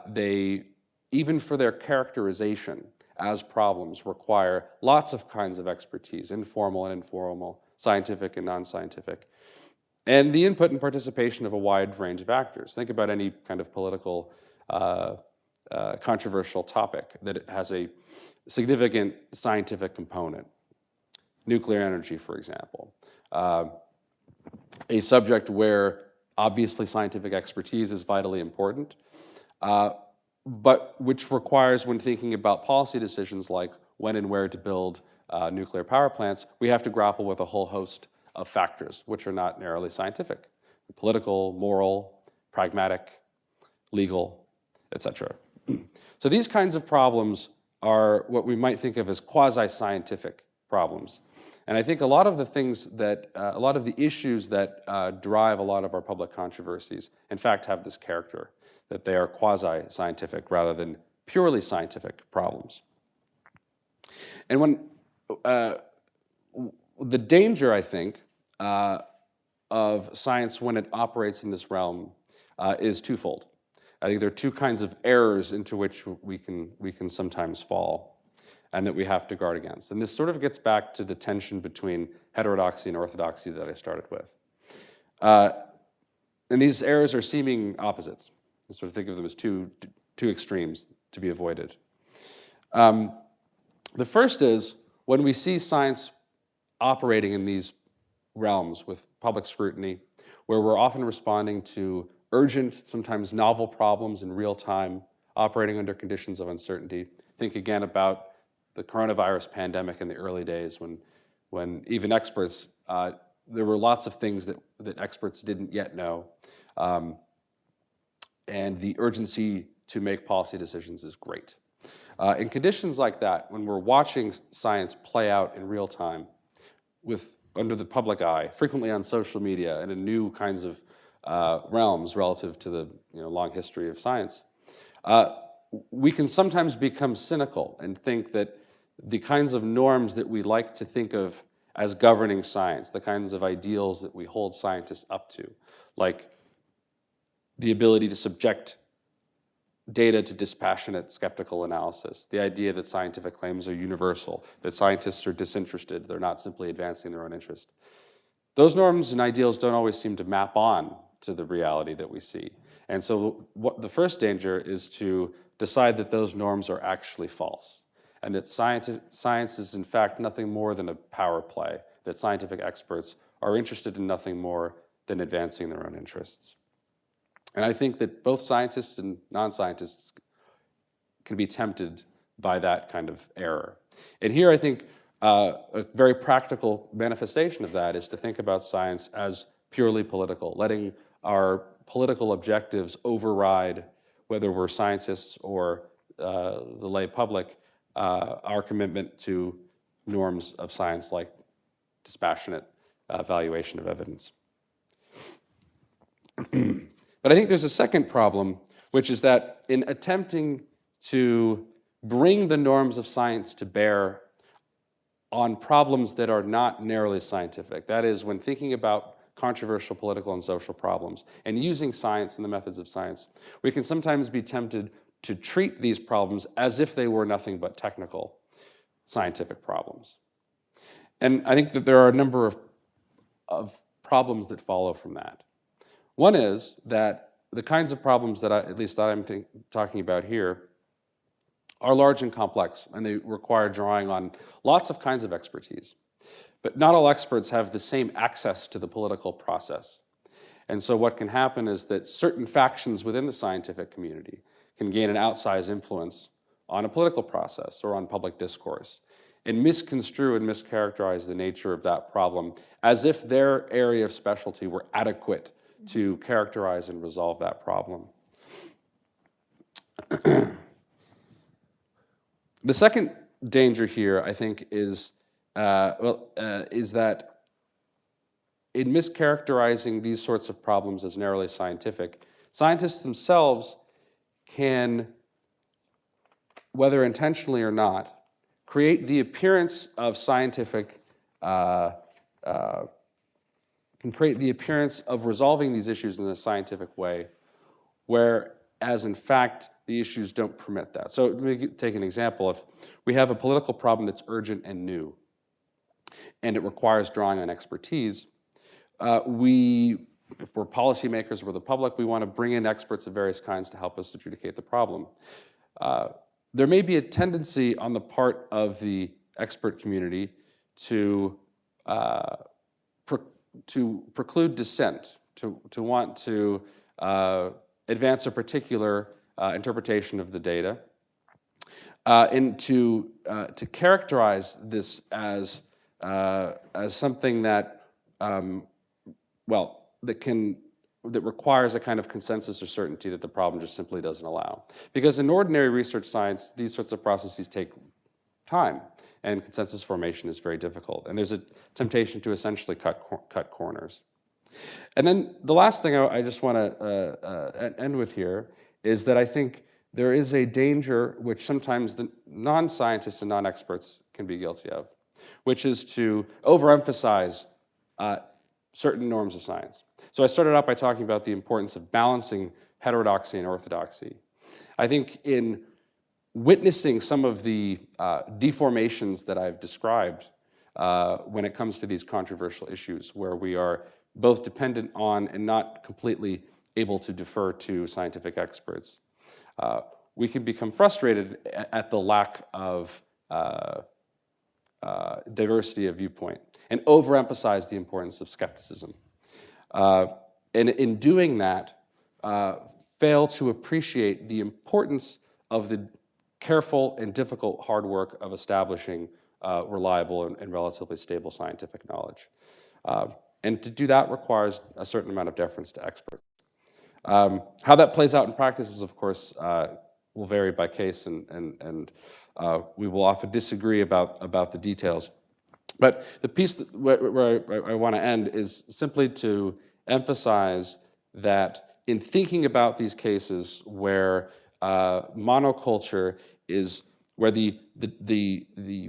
They, even for their characterization as problems, require lots of kinds of expertise, informal and informal, scientific and non-scientific, and the input and participation of a wide range of actors. Think about any kind of political controversial topic that has a significant scientific component. Nuclear energy, for example. A subject where obviously scientific expertise is vitally important, but which requires, when thinking about policy decisions like when and where to build nuclear power plants, we have to grapple with a whole host of factors which are not narrowly scientific: political, moral, pragmatic, legal, etc. So these kinds of problems are what we might think of as quasi-scientific problems. And I think a lot of the things that, a lot of the issues that drive a lot of our public controversies, in fact, have this character, that they are quasi-scientific rather than purely scientific problems. And when the danger, I think, of science when it operates in this realm is twofold. I think there are two kinds of errors into which we can sometimes fall, and that we have to guard against. And this sort of gets back to the tension between heterodoxy and orthodoxy that I started with. And these errors are seeming opposites. I sort of think of them as two extremes to be avoided. The first is when we see science operating in these realms with public scrutiny, where we're often responding to urgent, sometimes novel problems in real time, operating under conditions of uncertainty. Think again about the coronavirus pandemic in the early days when even experts, there were lots of things that experts didn't yet know. And the urgency to make policy decisions is great. In conditions like that, when we're watching science play out in real time, under the public eye, frequently on social media and in new kinds of realms relative to the long history of science, we can sometimes become cynical and think that the kinds of norms that we like to think of as governing science, the kinds of ideals that we hold scientists up to, like the ability to subject data to dispassionate skeptical analysis, the idea that scientific claims are universal, that scientists are disinterested, they're not simply advancing their own interest. Those norms and ideals don't always seem to map on to the reality that we see. And so the first danger is to decide that those norms are actually false, and that science is in fact nothing more than a power play, that scientific experts are interested in nothing more than advancing their own interests. And I think that both scientists and non-scientists can be tempted by that kind of error. And here I think a very practical manifestation of that is to think about science as purely political, letting our political objectives override, whether we're scientists or the lay public, our commitment to norms of science like dispassionate evaluation of evidence. But I think there's a second problem, which is that in attempting to bring the norms of science to bear on problems that are not narrowly scientific, that is, when thinking about controversial political and social problems and using science and the methods of science, we can sometimes be tempted to treat these problems as if they were nothing but technical scientific problems. And I think that there are a number of problems that follow from that. One is that the kinds of problems that I'm talking about here are large and complex, and they require drawing on lots of kinds of expertise. But not all experts have the same access to the political process. And so what can happen is that certain factions within the scientific community can gain an outsized influence on a political process or on public discourse, and misconstrue and mischaracterize the nature of that problem as if their area of specialty were adequate to characterize and resolve that problem. The second danger here, I think, is that in mischaracterizing these sorts of problems as narrowly scientific, scientists themselves can, whether intentionally or not, create the appearance of of resolving these issues in a scientific way, whereas in fact the issues don't permit that. So let me take an example. If we have a political problem that's urgent and new, and it requires drawing on expertise, if we're policymakers, we're the public, we want to bring in experts of various kinds to help us adjudicate the problem. There may be a tendency on the part of the expert community to preclude dissent, to want to advance a particular interpretation of the data, and to characterize this as something that that requires a kind of consensus or certainty that the problem just simply doesn't allow. Because in ordinary research science, these sorts of processes take time, and consensus formation is very difficult. And there's a temptation to essentially cut corners. And then the last thing I just want to end with here is that I think there is a danger which sometimes the non-scientists and non-experts can be guilty of, which is to overemphasize certain norms of science. So I started out by talking about the importance of balancing heterodoxy and orthodoxy. I think in witnessing some of the deformations that I've described when it comes to these controversial issues, where we are both dependent on and not completely able to defer to scientific experts, we can become frustrated at the lack of diversity of viewpoint and overemphasize the importance of skepticism. And in doing that, fail to appreciate the importance of the careful and difficult hard work of establishing reliable and relatively stable scientific knowledge. And to do that requires a certain amount of deference to experts. How that plays out in practice is, of course, will vary by case, and we will often disagree about the details. But the piece where I want to end is simply to emphasize that in thinking about these cases where monoculture is where the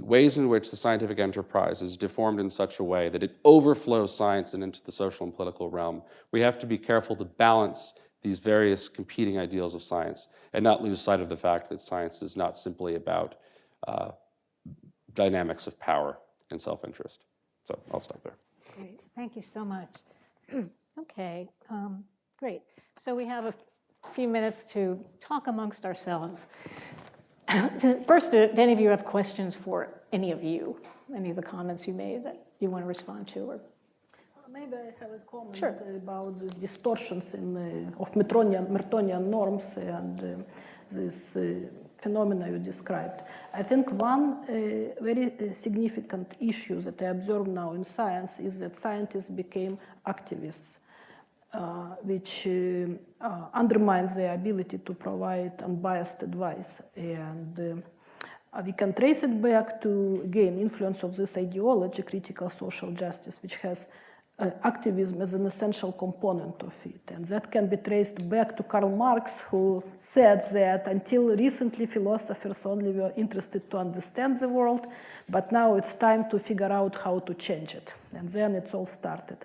ways in which the scientific enterprise is deformed in such a way that it overflows science and into the social and political realm, we have to be careful to balance these various competing ideals of science and not lose sight of the fact that science is not simply about dynamics of power and self-interest. So I'll stop there. Great, thank you so much. Okay, great. So we have a few minutes to talk amongst ourselves. First, do any of you have questions for any of you? Any of the comments you made that you want to respond to? Or Maybe I have a comment Sure. about the distortions of Mertonian norms and this phenomena you described. I think one very significant issue that I observe now in science is that scientists became activists, which undermines their ability to provide unbiased advice. And we can trace it back to, again, influence of this ideology, critical social justice, which has activism as an essential component of it. And that can be traced back to Karl Marx, who said that until recently philosophers only were interested to understand the world, but now it's time to figure out how to change it. And then it's all started.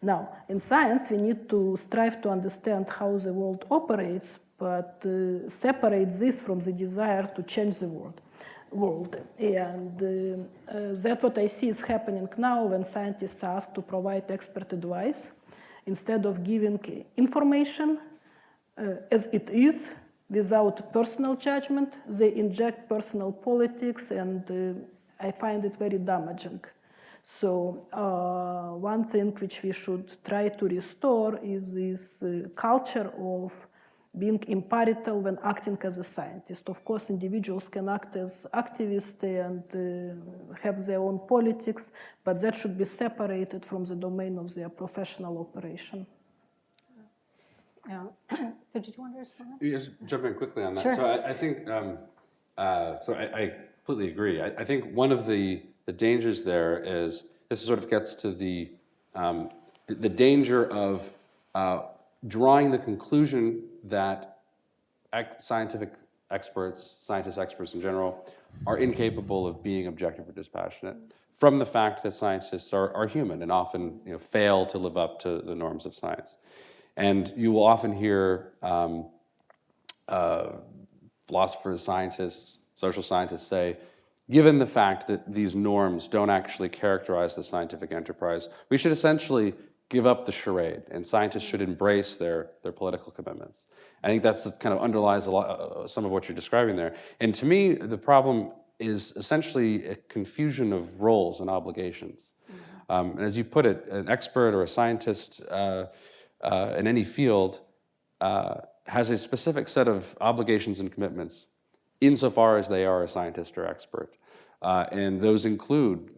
Now, in science, we need to strive to understand how the world operates, but separate this from the desire to change the world. And that's what I see is happening now when scientists are asked to provide expert advice. Instead of giving information as it is, without personal judgment, they inject personal politics, and I find it very damaging. So one thing which we should try to restore is this culture of being impartial when acting as a scientist. Of course, individuals can act as activists and have their own politics, but that should be separated from the domain of their professional operation. so did you want to respond? Just jump in quickly on that. Sure. So I think, I completely agree. I think one of the dangers there is, this sort of gets to the danger of drawing the conclusion that scientific experts, scientist experts in general, are incapable of being objective or dispassionate from the fact that scientists are human and often fail to live up to the norms of science. And you will often hear philosophers, scientists, social scientists say, given the fact that these norms don't actually characterize the scientific enterprise, we should essentially give up the charade, and scientists should embrace their political commitments. I think that's kind of underlies a lot, some of what you're describing there. And to me, the problem is essentially a confusion of roles and obligations. And as you put it, an expert or a scientist in any field has a specific set of obligations and commitments insofar as they are a scientist or expert. And those include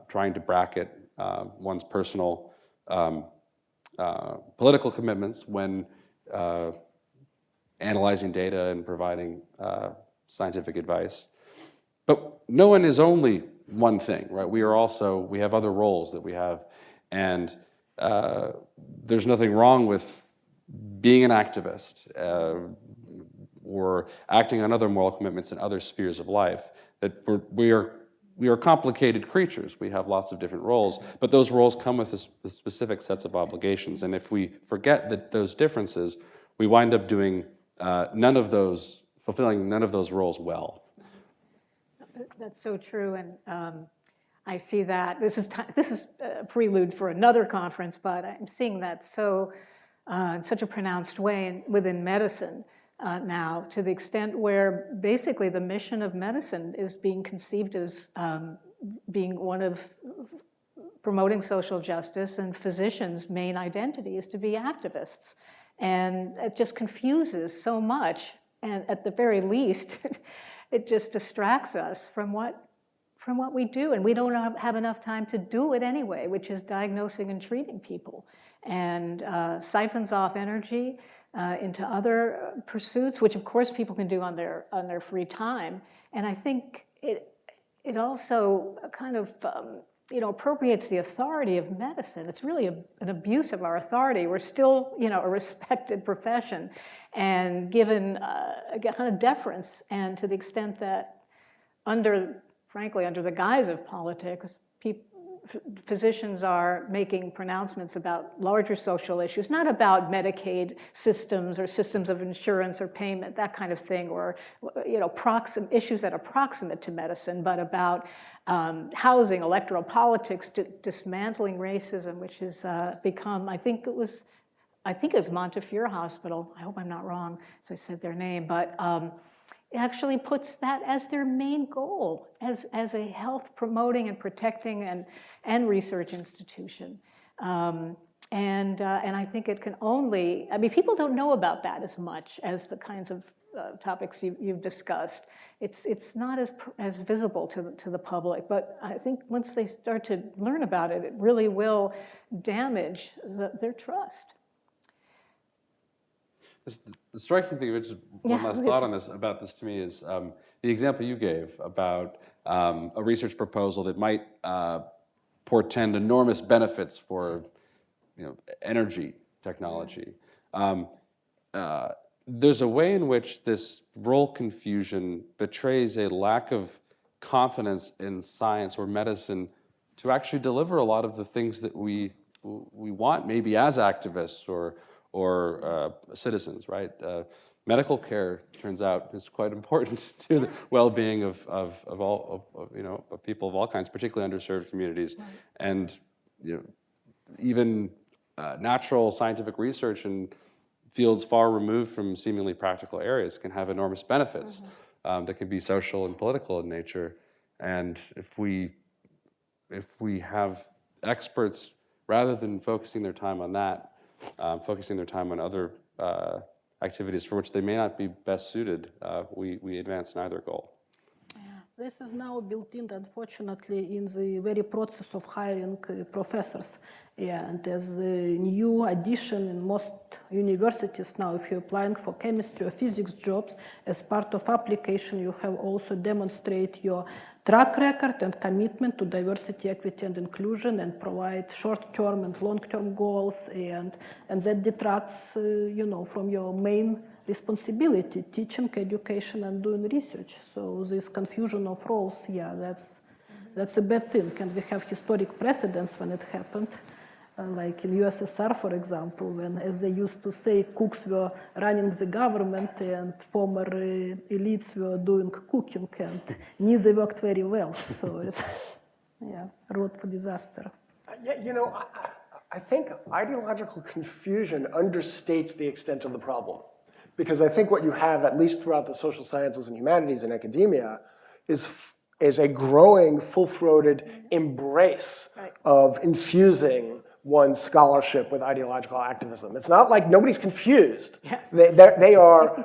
trying to bracket one's personal political commitments when analyzing data and providing scientific advice. But no one is only one thing, right? We have other roles that we have, and there's nothing wrong with being an activist or acting on other moral commitments in other spheres of life. That we are we are complicated creatures. We have lots of different roles, but those roles come with specific sets of obligations. And if we forget those differences, we wind up doing fulfilling none of those roles well. That's so true, and I see that. This is a prelude for another conference, but I'm seeing that in such a pronounced way within medicine now, to the extent where basically the mission of medicine is being conceived as being one of promoting social justice, and physicians' main identity is to be activists. And it just confuses so much, and at the very least, it just distracts us from what we do, and we don't have enough time to do it anyway, which is diagnosing and treating people, and siphons off energy into other pursuits, which of course people can do on their free time. And I think it also kind of appropriates the authority of medicine. It's really an abuse of our authority. We're still a respected profession and given a kind of deference, and to the extent that frankly, under the guise of politics, physicians are making pronouncements about larger social issues, not about Medicaid systems or systems of insurance or payment, that kind of thing, or issues that are proximate to medicine, but about housing, electoral politics, dismantling racism, which has become, I think it was Montefiore Hospital. I hope I'm not wrong as I said their name, but it actually puts that as their main goal, as a health promoting and protecting and research institution. And I think it can only, people don't know about that as much as the kinds of topics you've discussed. It's not as visible to the public, but I think once they start to learn about it, it really will damage their trust. The striking thing, which is one last thought on this, about this to me, is the example you gave about a research proposal that might portend enormous benefits for energy technology. There's a way in which this role confusion betrays a lack of confidence in science or medicine to actually deliver a lot of the things that we want, maybe as activists or citizens, right? Medical care, turns out, is quite important to the well-being of people of all kinds, particularly underserved communities, right. And even natural scientific research in fields far removed from seemingly practical areas can have enormous benefits that can be social and political in nature. And if we have experts, rather than focusing their time on that, focusing their time on other activities for which they may not be best suited, we advance neither goal. This is now built in, unfortunately, in the very process of hiring professors. Yeah, and as a new addition in most universities now, if you're applying for chemistry or physics jobs, as part of application, you have also demonstrate your track record and commitment to diversity, equity, and inclusion, and provide short-term and long-term goals, and that detracts, from your main responsibility, teaching, education, and doing research. So this confusion of roles, yeah, that's a bad thing, and we have historic precedents when it happened. Like in USSR, for example, when, as they used to say, cooks were running the government and former elites were doing cooking, and neither worked very well. So it's, road for disaster. I think ideological confusion understates the extent of the problem. Because I think what you have, at least throughout the social sciences and humanities and academia, is a growing, full-throated embrace of infusing one's scholarship with ideological activism. It's not like nobody's confused. Yeah. They are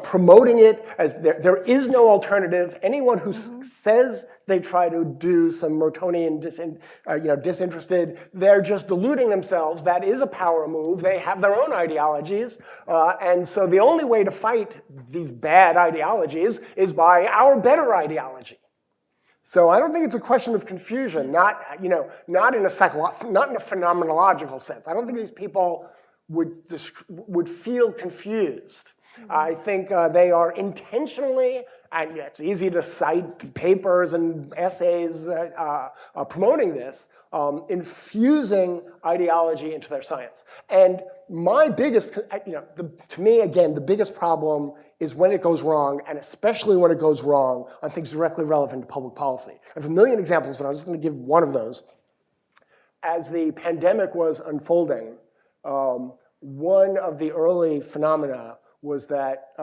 promoting it as there is no alternative. Anyone who says they try to do some Mertonian disinterested, they're just deluding themselves. That is a power move. They have their own ideologies. And so the only way to fight these bad ideologies is by our better ideology. So I don't think it's a question of confusion, not in a phenomenological sense. I don't think these people would feel confused. I think they are intentionally and it's easy to cite papers and essays promoting this, infusing ideology into their science. And my biggest, to me, again, the biggest problem is when it goes wrong, and especially when it goes wrong on things directly relevant to public policy. I have a million examples, but I'm just going to give one of those. As the pandemic was unfolding, one of the early phenomena was that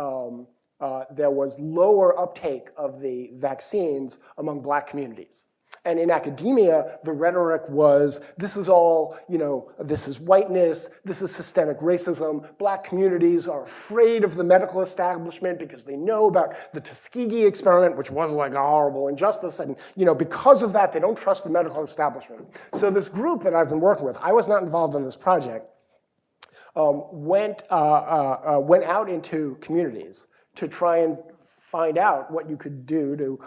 there was lower uptake of the vaccines among Black communities. And in academia, the rhetoric was, this is all, this is whiteness, this is systemic racism. Black communities are afraid of the medical establishment because they know about the Tuskegee experiment, which was like a horrible injustice. And because of that, they don't trust the medical establishment. So this group that I've been working with, I was not involved in this project, went out into communities to try and find out what you could do to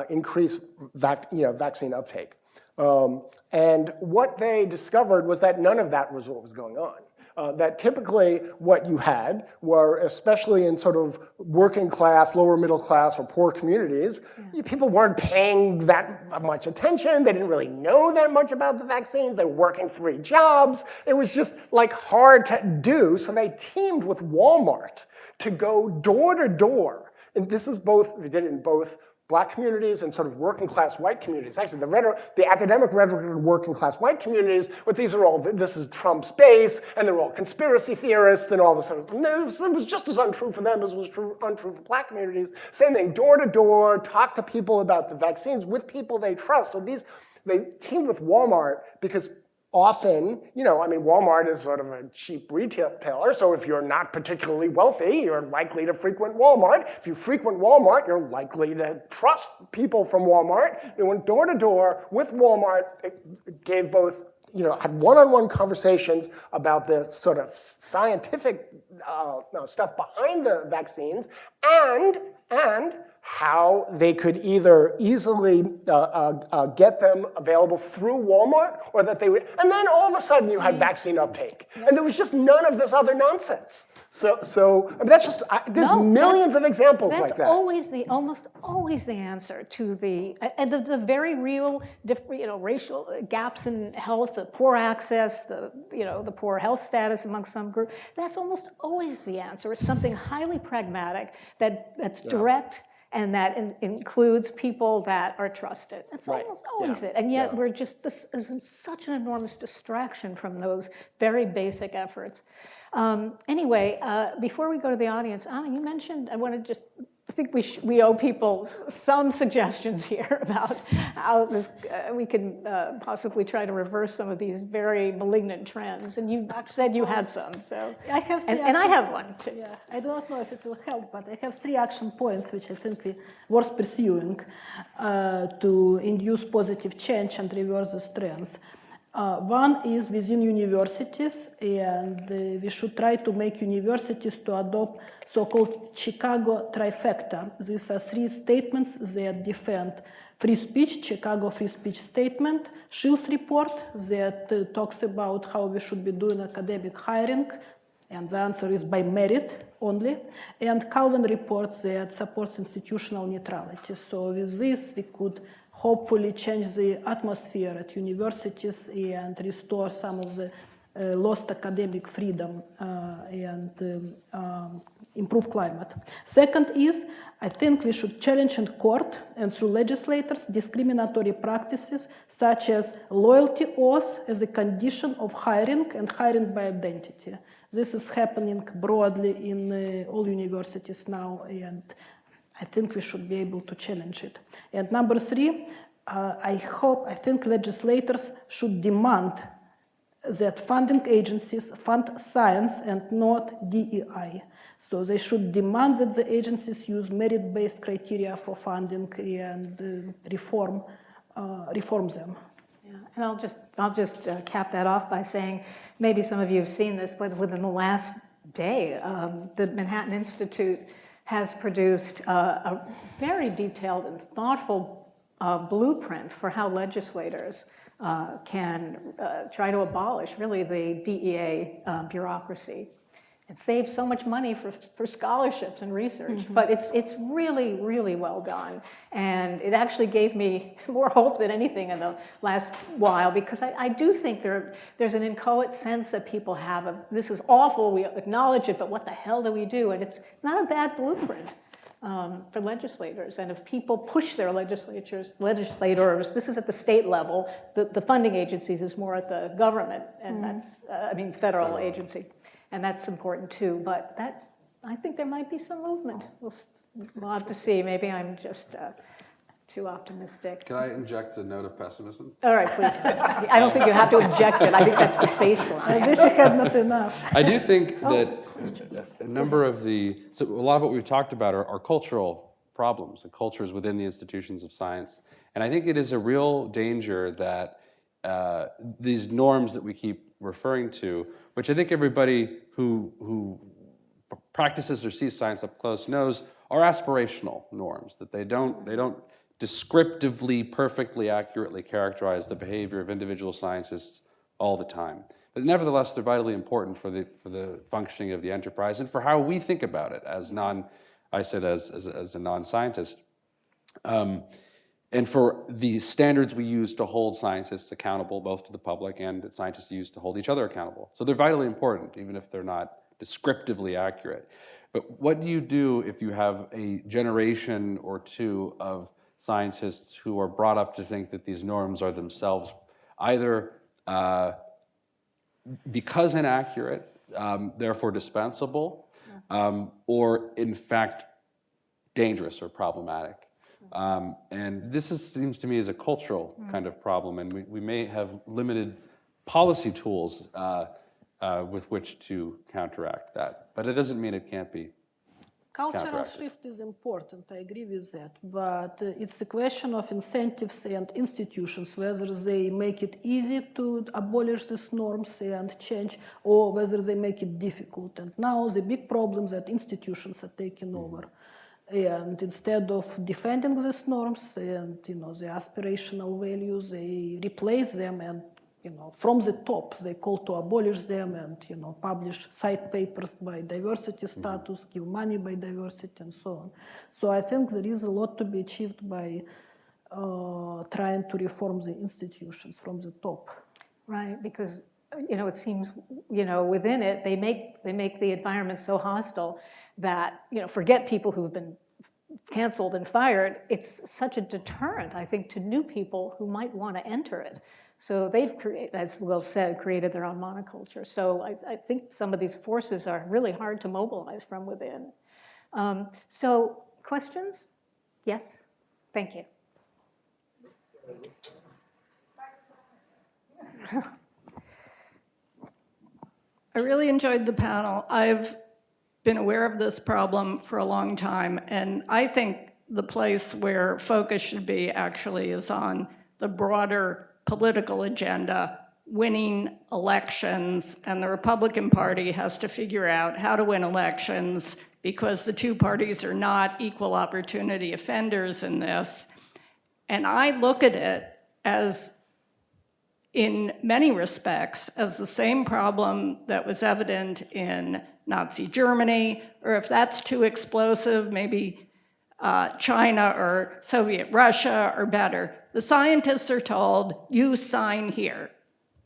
increase vaccine uptake. And what they discovered was that none of that was what was going on. That typically what you had were, especially in sort of working class, lower middle class, or poor communities, people weren't paying that much attention. They didn't really know that much about the vaccines. They were working 3 jobs. It was just like hard to do. So they teamed with Walmart to go door to door. And this is both, they did it in both Black communities and sort of working class white communities. Actually, the academic rhetoric in working class white communities, but these are all, this is Trump's base, and they're all conspiracy theorists and all this sort of stuff. It was just as untrue for them as it was untrue for Black communities. Same thing, door to door, talk to people about the vaccines with people they trust. So they teamed with Walmart because often, Walmart is sort of a cheap retailer, so if you're not particularly wealthy, you're likely to frequent Walmart. If you frequent Walmart, you're likely to trust people from Walmart. They went door to door with Walmart. It gave both, had one-on-one conversations about the sort of scientific stuff behind the vaccines and how they could either easily get them available through Walmart, or that they would, and then all of a sudden you had vaccine uptake. And there was just none of this other nonsense. So that's just, there's millions of examples like that. That's almost always the answer to the very real, racial gaps in health, the poor access, the poor health status among some group. That's almost always the answer. It's something highly pragmatic that's direct, and that includes people that are trusted. That's almost always it. And yet this is such an enormous distraction from those very basic efforts. Anyway, before we go to the audience, Anna, you mentioned, I think we owe people some suggestions here about how we can possibly try to reverse some of these very malignant trends. And you said you had some, so. I have and I have one too. Yeah, I do not know if it will help, but I have 3 action points which I think worth pursuing to induce positive change and reverse the trends. One is within universities, and we should try to make universities to adopt so-called Chicago trifecta. These are 3 statements that defend free speech, Chicago Free Speech Statement, Shields Report that talks about how we should be doing academic hiring, and the answer is by merit only, and Calvin Report that supports institutional neutrality. So with this, we could hopefully change the atmosphere at universities and restore some of the lost academic freedom and improve climate. Second is, I think we should challenge in court and through legislators discriminatory practices such as loyalty oath as a condition of hiring and hiring by identity. This is happening broadly in all universities now, and I think we should be able to challenge it. And number 3, I think legislators should demand that funding agencies fund science and not DEI. So they should demand that the agencies use merit-based criteria for funding and reform them. Yeah, and I'll just cap that off by saying, maybe some of you have seen this, but within the last day, the Manhattan Institute has produced a very detailed and thoughtful blueprint for how legislators can try to abolish really the DEA bureaucracy. It saves so much money for scholarships and research, but it's really, really well done. And it actually gave me more hope than anything in the last while, because I do think there's an inchoate sense that people have of, this is awful, we acknowledge it, but what the hell do we do? And it's not a bad blueprint for legislators. And if people push their legislators, this is at the state level, the funding agencies is more at the government, and that's, federal agency. And that's important too, but I think there might be some movement. We'll have to see. Maybe I'm just too optimistic. Can I inject a note of pessimism? All right, please. I don't think you have to inject it. I think that's the baseline. As if we had not enough. I do think that a number of so a lot of what we've talked about are cultural problems and cultures within the institutions of science. And I think it is a real danger that these norms that we keep referring to, which I think everybody who practices or sees science up close knows are aspirational norms, that they don't descriptively, perfectly, accurately characterize the behavior of individual scientists all the time. But nevertheless, they're vitally important for the functioning of the enterprise and for how we think about it as a non-scientist. And for the standards we use to hold scientists accountable, both to the public and that scientists use to hold each other accountable. So they're vitally important, even if they're not descriptively accurate. But what do you do if you have a generation or two of scientists who are brought up to think that these norms are themselves either because inaccurate, therefore dispensable, or in fact dangerous or problematic? And this seems to me as a cultural kind of problem, and we may have limited policy tools with which to counteract that. But it doesn't mean it can't be Cultural counteracted. shift is important, I agree with that, but it's a question of incentives and institutions, whether they make it easy to abolish these norms and change, or whether they make it difficult. And now the big problem that institutions are taking over. And instead of defending these norms and the aspirational values, they replace them, and from the top they call to abolish them and publish side papers by diversity status, give money by diversity, and so on. So I think there is a lot to be achieved by trying to reform the institutions from the top. Right, because it seems within it they make the environment so hostile that forget people who've been canceled and fired. It's such a deterrent, I think, to new people who might want to enter it. So they've created, as Will said, created their own monoculture. So I think some of these forces are really hard to mobilize from within. So questions? Yes, thank you. I really enjoyed the panel. I've been aware of this problem for a long time, and I think the place where focus should be actually is on the broader political agenda, winning elections, and the Republican Party has to figure out how to win elections because the two parties are not equal opportunity offenders in this. And I look at it as, in many respects, as the same problem that was evident in Nazi Germany, or if that's too explosive, maybe China or Soviet Russia or better. The scientists are told, you sign here.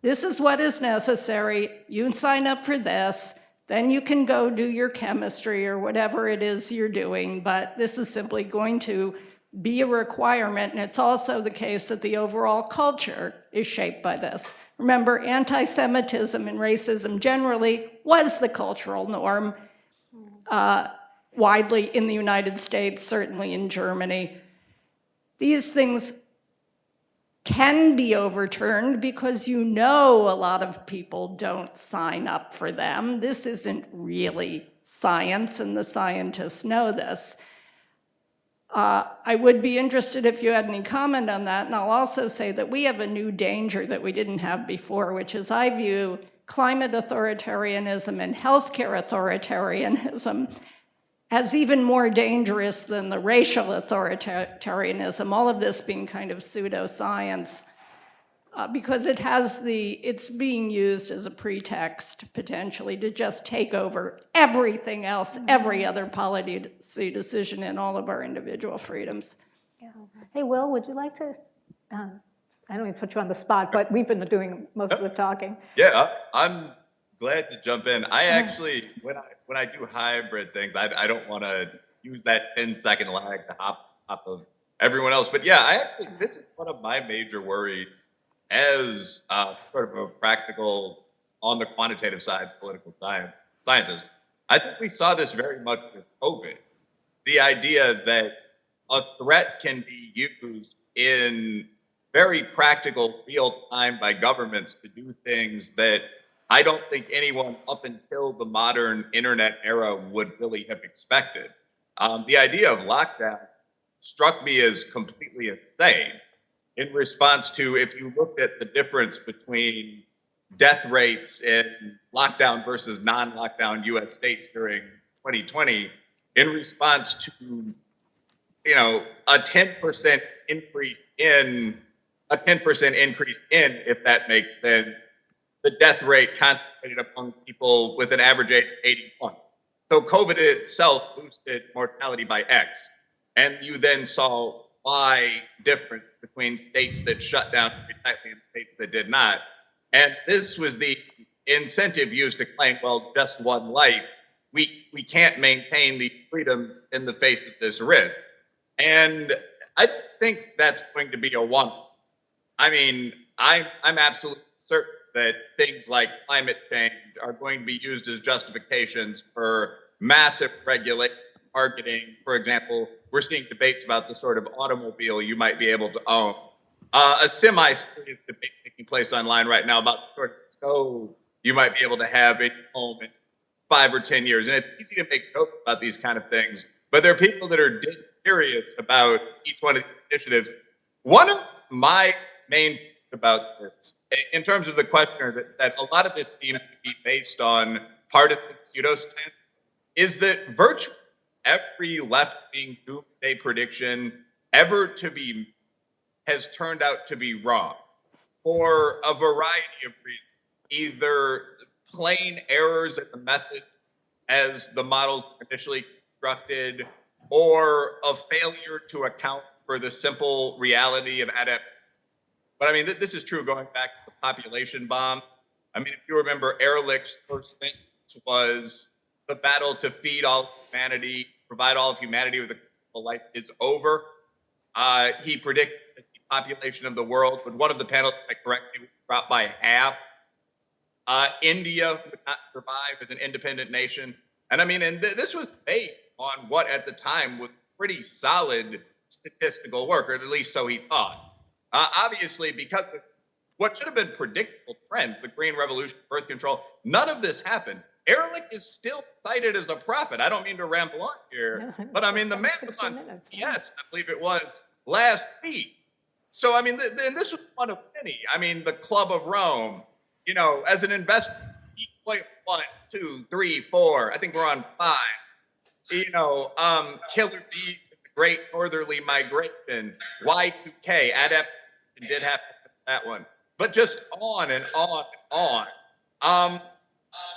This is what is necessary. You sign up for this. Then you can go do your chemistry or whatever it is you're doing, but this is simply going to be a requirement, and it's also the case that the overall culture is shaped by this. Remember, anti-Semitism and racism generally was the cultural norm widely in the United States, certainly in Germany. These things can be overturned because a lot of people don't sign up for them. This isn't really science, and the scientists know this. I would be interested if you had any comment on that, and I'll also say that we have a new danger that we didn't have before, which is I view climate authoritarianism and healthcare authoritarianism as even more dangerous than the racial authoritarianism, all of this being kind of pseudoscience. because it's being used as a pretext potentially to just take over everything else, every other policy decision in all of our individual freedoms. Yeah. Hey, Will, would you like to, I don't mean to put you on the spot, but we've been doing most of the talking. Yeah, I'm glad to jump in. I actually, when I do hybrid things, I don't want to use that 10-second lag to hop of everyone else. But yeah, this is one of my major worries as sort of a practical, on the quantitative side, political scientist. I think we saw this very much with COVID. The idea that a threat can be used in very practical, real time by governments to do things that I don't think anyone up until the modern internet era would really have expected. The idea of lockdown struck me as completely insane in response to, if you looked at the difference between death rates in lockdown versus non-lockdown US states during 2020, in response to, a 10% increase in, if that makes sense, the death rate concentrated among people with an average age of 81. So COVID itself boosted mortality by X. And you then saw Y difference between states that shut down tightly and states that did not. And this was the incentive used to claim, well, just one life. We can't maintain the freedoms in the face of this risk. And I think that's going to be a one. I mean, I'm absolutely certain that things like climate change are going to be used as justifications for massive regulation, targeting. For example, we're seeing debates about the sort of automobile you might be able to own. A semi-serious debate taking place online right now about the sort of stove you might be able to have in your home in 5 or 10 years. And it's easy to make jokes about these kind of things, but there are people that are serious about each one of these initiatives. One of my main points about this, in terms of the questioner, that a lot of this seems to be based on partisan pseudoscience, is that virtually every left-wing doomsday prediction ever to be has turned out to be wrong for a variety of reasons, either plain errors in the method as the models initially constructed, or a failure to account for the simple reality of adaptation. But I mean, this is true going back to the population bomb. I mean, if you remember, Ehrlich's first sentence was, the battle to feed all of humanity, provide all of humanity with a life is over. He predicted that the population of the world, would one of the panelists correctly, would drop by half. India would not survive as an independent nation. And I mean, and this was based on what at the time was pretty solid statistical work, or at least so he thought. Obviously, because of what should have been predictable trends, the Green Revolution, birth control, none of this happened. Ehrlich is still cited as a prophet. I don't mean to ramble on here, but I mean, the man was on PBS, I believe it was, last week. So, I mean, this was one of many. I mean, the Club of Rome, as an investor, 1, 2, 3, 4, I think we're on 5. Killer bees, the Great Northerly Migration, Y2K, adaptation did happen with that one. But just on and on and on.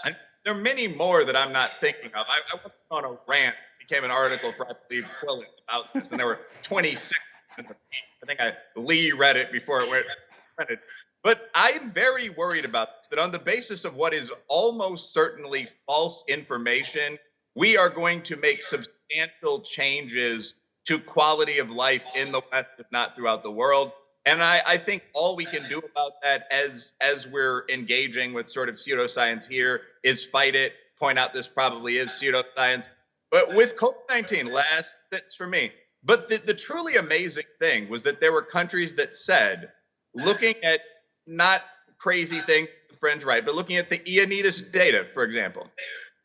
And there are many more that I'm not thinking of. I went on a rant, became an article for, I believe, Quillet about this, and there were 26 in the feed. I think Lee read it before it went printed. But I'm very worried about this, that on the basis of what is almost certainly false information, we are going to make substantial changes to quality of life in the West, if not throughout the world. And I think all we can do about that as we're engaging with sort of pseudoscience here is fight it, point out this probably is pseudoscience. But with COVID-19, last sentence for me, but the truly amazing thing was that there were countries that said, looking at not crazy things, fringe right, but looking at the Ioannidis data, for example,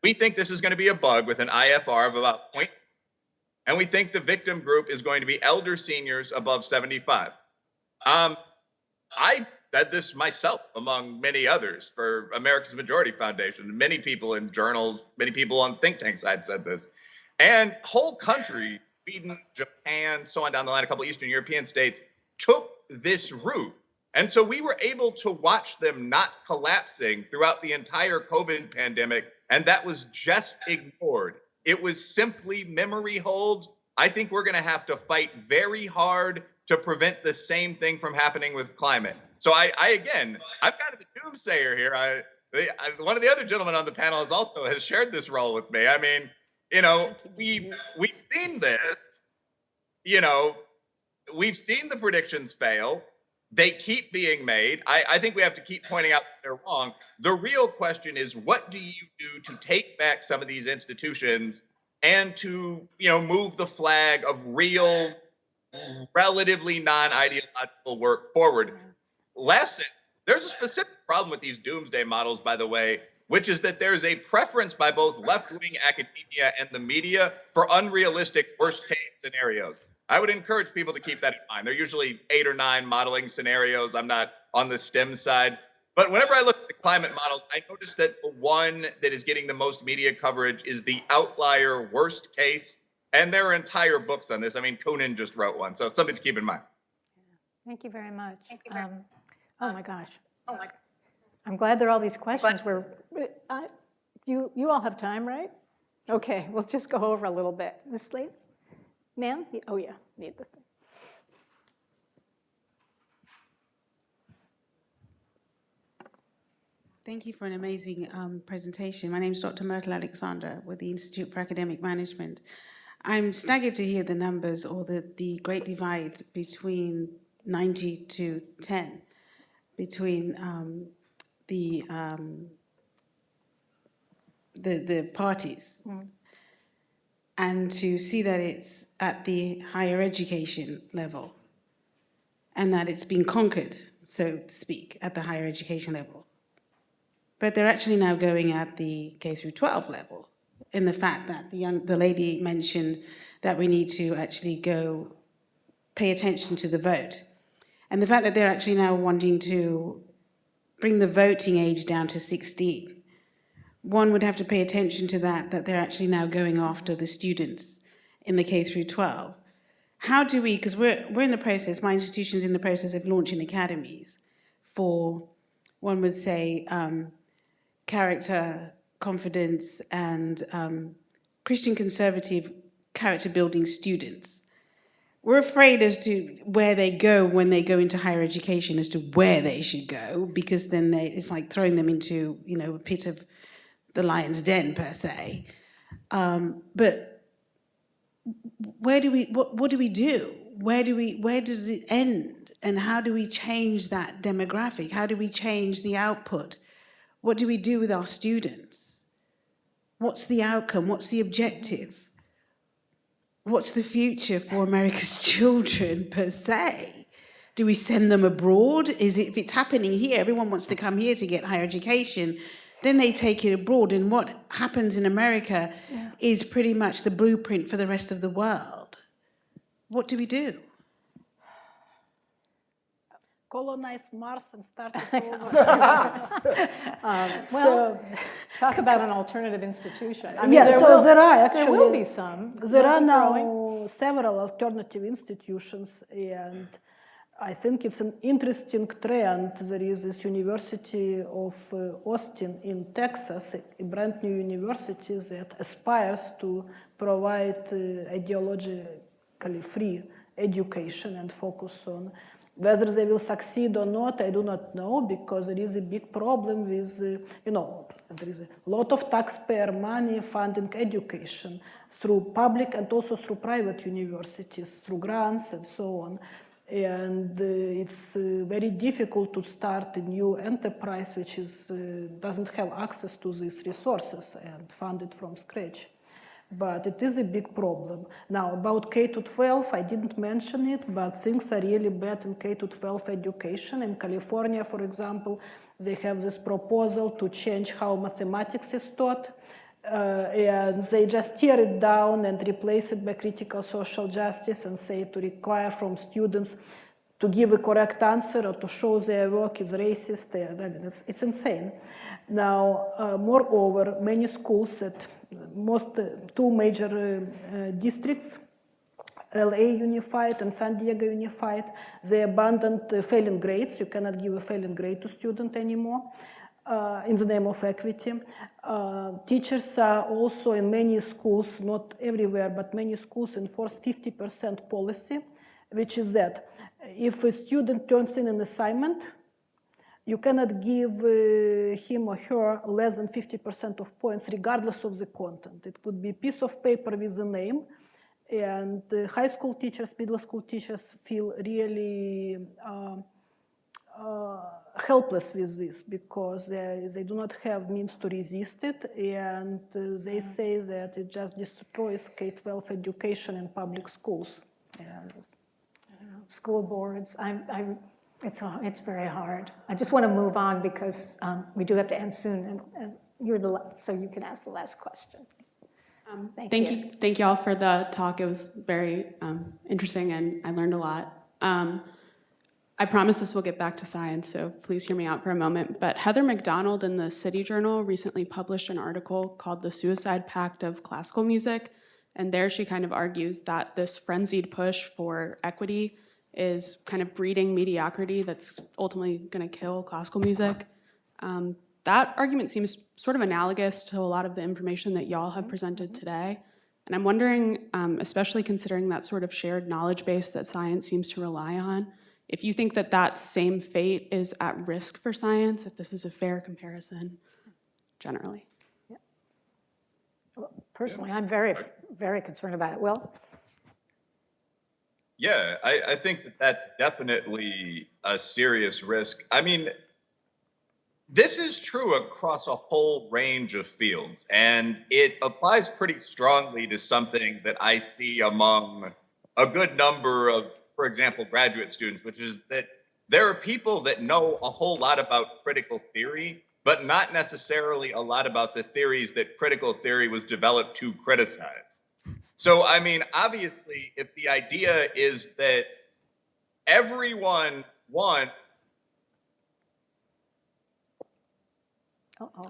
we think this is going to be a bug with an IFR of about 0.8, and we think the victim group is going to be elder seniors above 75. I said this myself, among many others, for America's Majority Foundation. Many people in journals, many people on think tank side said this. And whole country, Sweden, Japan, so on down the line, a couple Eastern European states, took this route. And so we were able to watch them not collapsing throughout the entire COVID pandemic, and that was just ignored. It was simply memory hold. I think we're going to have to fight very hard to prevent the same thing from happening with climate. So I'm kind of the doomsayer here. One of the other gentlemen on the panel has shared this role with me. I mean, we've seen this. We've seen the predictions fail. They keep being made. I think we have to keep pointing out that they're wrong. The real question is, what do you do to take back some of these institutions and to, move the flag of real, relatively non-ideological work forward? Last, there's a specific problem with these doomsday models, by the way, which is that there's a preference by both left-wing academia and the media for unrealistic worst-case scenarios. I would encourage people to keep that in mind. There are usually 8 or 9 modeling scenarios. I'm not on the STEM side. But whenever I look at the climate models, I notice that the one that is getting the most media coverage is the outlier worst case. And there are entire books on this. I mean, Kunin just wrote one. So it's something to keep in mind. Thank you very much. Oh my gosh. I'm glad there are all these questions where, you all have time, right? Okay, we'll just go over a little bit. This lady? Ma'am? Oh yeah, need the thing. Thank you for an amazing presentation. My name is Dr. Myrtle Alexandra with the Institute for Academic Management. I'm staggered to hear the numbers or the great divide between 90 to 10, between the parties. And to see that it's at the higher education level and that it's been conquered, so to speak, at the higher education level. But they're actually now going at the K through 12 level, in the fact that the lady mentioned that we need to actually go pay attention to the vote. And the fact that they're actually now wanting to bring the voting age down to 16. One would have to pay attention to that they're actually now going after the students in the K through 12. How do we, because we're in the process, my institution's in the process of launching academies for, one would say, character, confidence, and Christian conservative character building students. We're afraid as to where they go when they go into higher education, as to where they should go, because then it's like throwing them into, a pit of the lion's den per se. But what do we do? Where does it end? And how do we change that demographic? How do we change the output? What do we do with our students? What's the outcome? What's the objective? What's the future for America's children per se? Do we send them abroad? If it's happening here, everyone wants to come here to get higher education, then they take it abroad. And what happens in America is pretty much the blueprint for the rest of the world. What do we do? Colonize Mars and start it over. Talk about an alternative institution. I mean, Yeah, so there are actually, there will be some. There are They'll be now growing. several alternative institutions, and I think it's an interesting trend. There is this University of Austin in Texas, a brand new university that aspires to provide ideologically free education and focus on. Whether they will succeed or not, I do not know, because there is a big problem with, there is a lot of taxpayer money funding education through public and also through private universities, through grants and so on. And it's very difficult to start a new enterprise which doesn't have access to these resources and fund it from scratch. But it is a big problem. Now, about K-12, I didn't mention it, but things are really bad in K-12 education. In California, for example, they have this proposal to change how mathematics is taught. And they just tear it down and replace it by critical social justice and say to require from students to give a correct answer or to show their work is racist. It's insane. Now, moreover, many schools at two major districts LA Unified and San Diego Unified. They abandoned failing grades. You cannot give a failing grade to student anymore in the name of equity. Teachers are also in many schools, not everywhere, but many schools enforce 50% policy, which is that if a student turns in an assignment, you cannot give him or her less than 50% of points, regardless of the content. It could be a piece of paper with a name, and high school teachers, middle school teachers feel really helpless with this because they do not have means to resist it, and they say that it just destroys K-12 education in public schools. And, school boards, it's very hard. I just want to move on because we do have to end soon, and you're so you can ask the last question. Thank you. Thank you all for the talk. It was very interesting, and I learned a lot. I promise this will get back to science, so please hear me out for a moment. But Heather McDonald in the City Journal recently published an article called The Suicide Pact of Classical Music, and there she kind of argues that this frenzied push for equity is kind of breeding mediocrity that's ultimately going to kill classical music. That argument seems sort of analogous to a lot of the information that y'all have presented today. And I'm wondering, especially considering that sort of shared knowledge base that science seems to rely on, if you think that that same fate is at risk for science, if this is a fair comparison, generally. Yeah. Well, personally, I'm very, very concerned about it. Will? Yeah, I think that that's definitely a serious risk. I mean, this is true across a whole range of fields, and it applies pretty strongly to something that I see among a good number of, for example, graduate students, which is that there are people that know a whole lot about critical theory, but not necessarily a lot about the theories that critical theory was developed to criticize. So, I mean, obviously, if the idea is that everyone, one,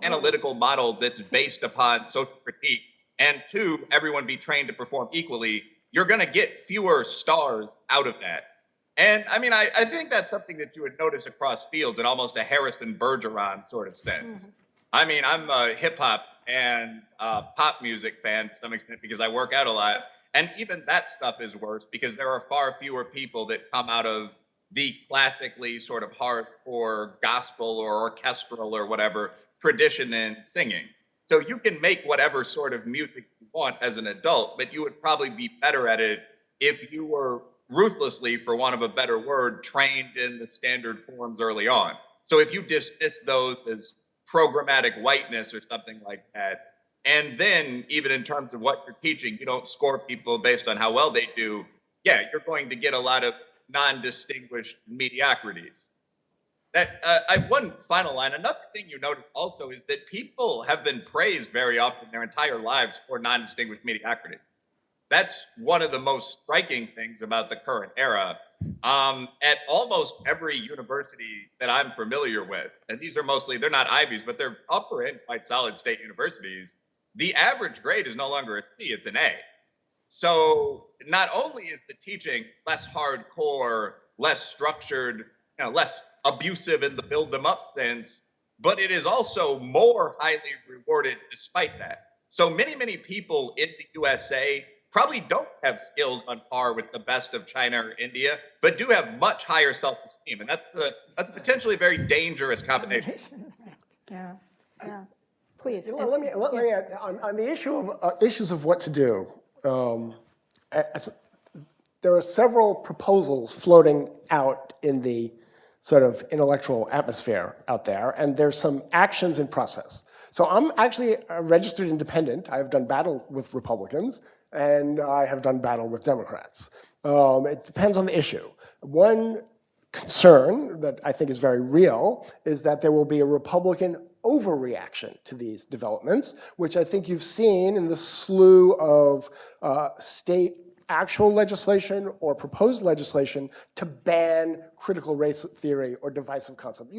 analytical model that's based upon social critique, and two, everyone be trained to perform equally, you're going to get fewer stars out of that. And I mean, I think that's something that you would notice across fields in almost a Harrison Bergeron sort of sense. I mean, I'm a hip hop and pop music fan to some extent because I work out a lot. And even that stuff is worse because there are far fewer people that come out of the classically sort of hardcore gospel or orchestral or whatever tradition in singing. So you can make whatever sort of music you want as an adult, but you would probably be better at it if you were ruthlessly, for want of a better word, trained in the standard forms early on. So if you dismiss those as programmatic whiteness or something like that, and then even in terms of what you're teaching, you don't score people based on how well they do, yeah, you're going to get a lot of non-distinguished mediocrities. That I have one final line. Another thing you notice also is that people have been praised very often their entire lives for non-distinguished mediocrity. That's one of the most striking things about the current era. At almost every university that I'm familiar with, and these are mostly, they're not Ivies, but they're upper end, quite solid state universities, the average grade is no longer a C, it's an A. So not only is the teaching less hardcore, less structured, less abusive in the build them up sense, but it is also more highly rewarded despite that. So many people in the USA probably don't have skills on par with the best of China or India, but do have much higher self-esteem. And that's a potentially very dangerous combination. Yeah. Please. Let me add, on the issue of issues of what to do, there are several proposals floating out in the sort of intellectual atmosphere out there, and there's some actions in process. So I'm actually a registered independent. I've done battle with Republicans, and I have done battle with Democrats. It depends on the issue. One concern that I think is very real is that there will be a Republican overreaction to these developments, which I think you've seen in the slew of state actual legislation or proposed legislation to ban critical race theory or divisive concept.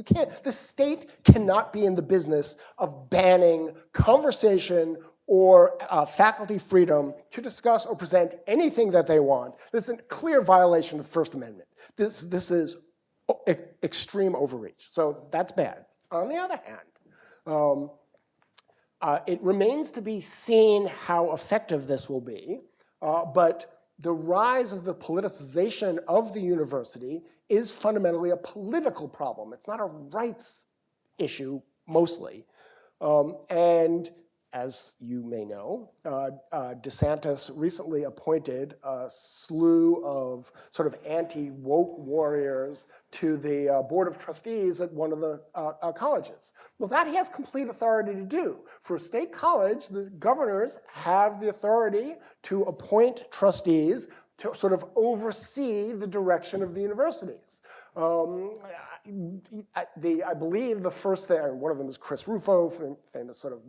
The state cannot be in the business of banning conversation or faculty freedom to discuss or present anything that they want. This is a clear violation of the First Amendment. This is extreme overreach. So that's bad. On the other hand, it remains to be seen how effective this will be, but the rise of the politicization of the university is fundamentally a political problem. It's not a rights issue, mostly. And as you may know, DeSantis recently appointed a slew of sort of anti-woke warriors to the board of trustees at one of the colleges. Well, that he has complete authority to do. For a state college, the governors have the authority to appoint trustees to sort of oversee the direction of the universities. I believe the first thing, one of them is Chris Rufo, famous sort of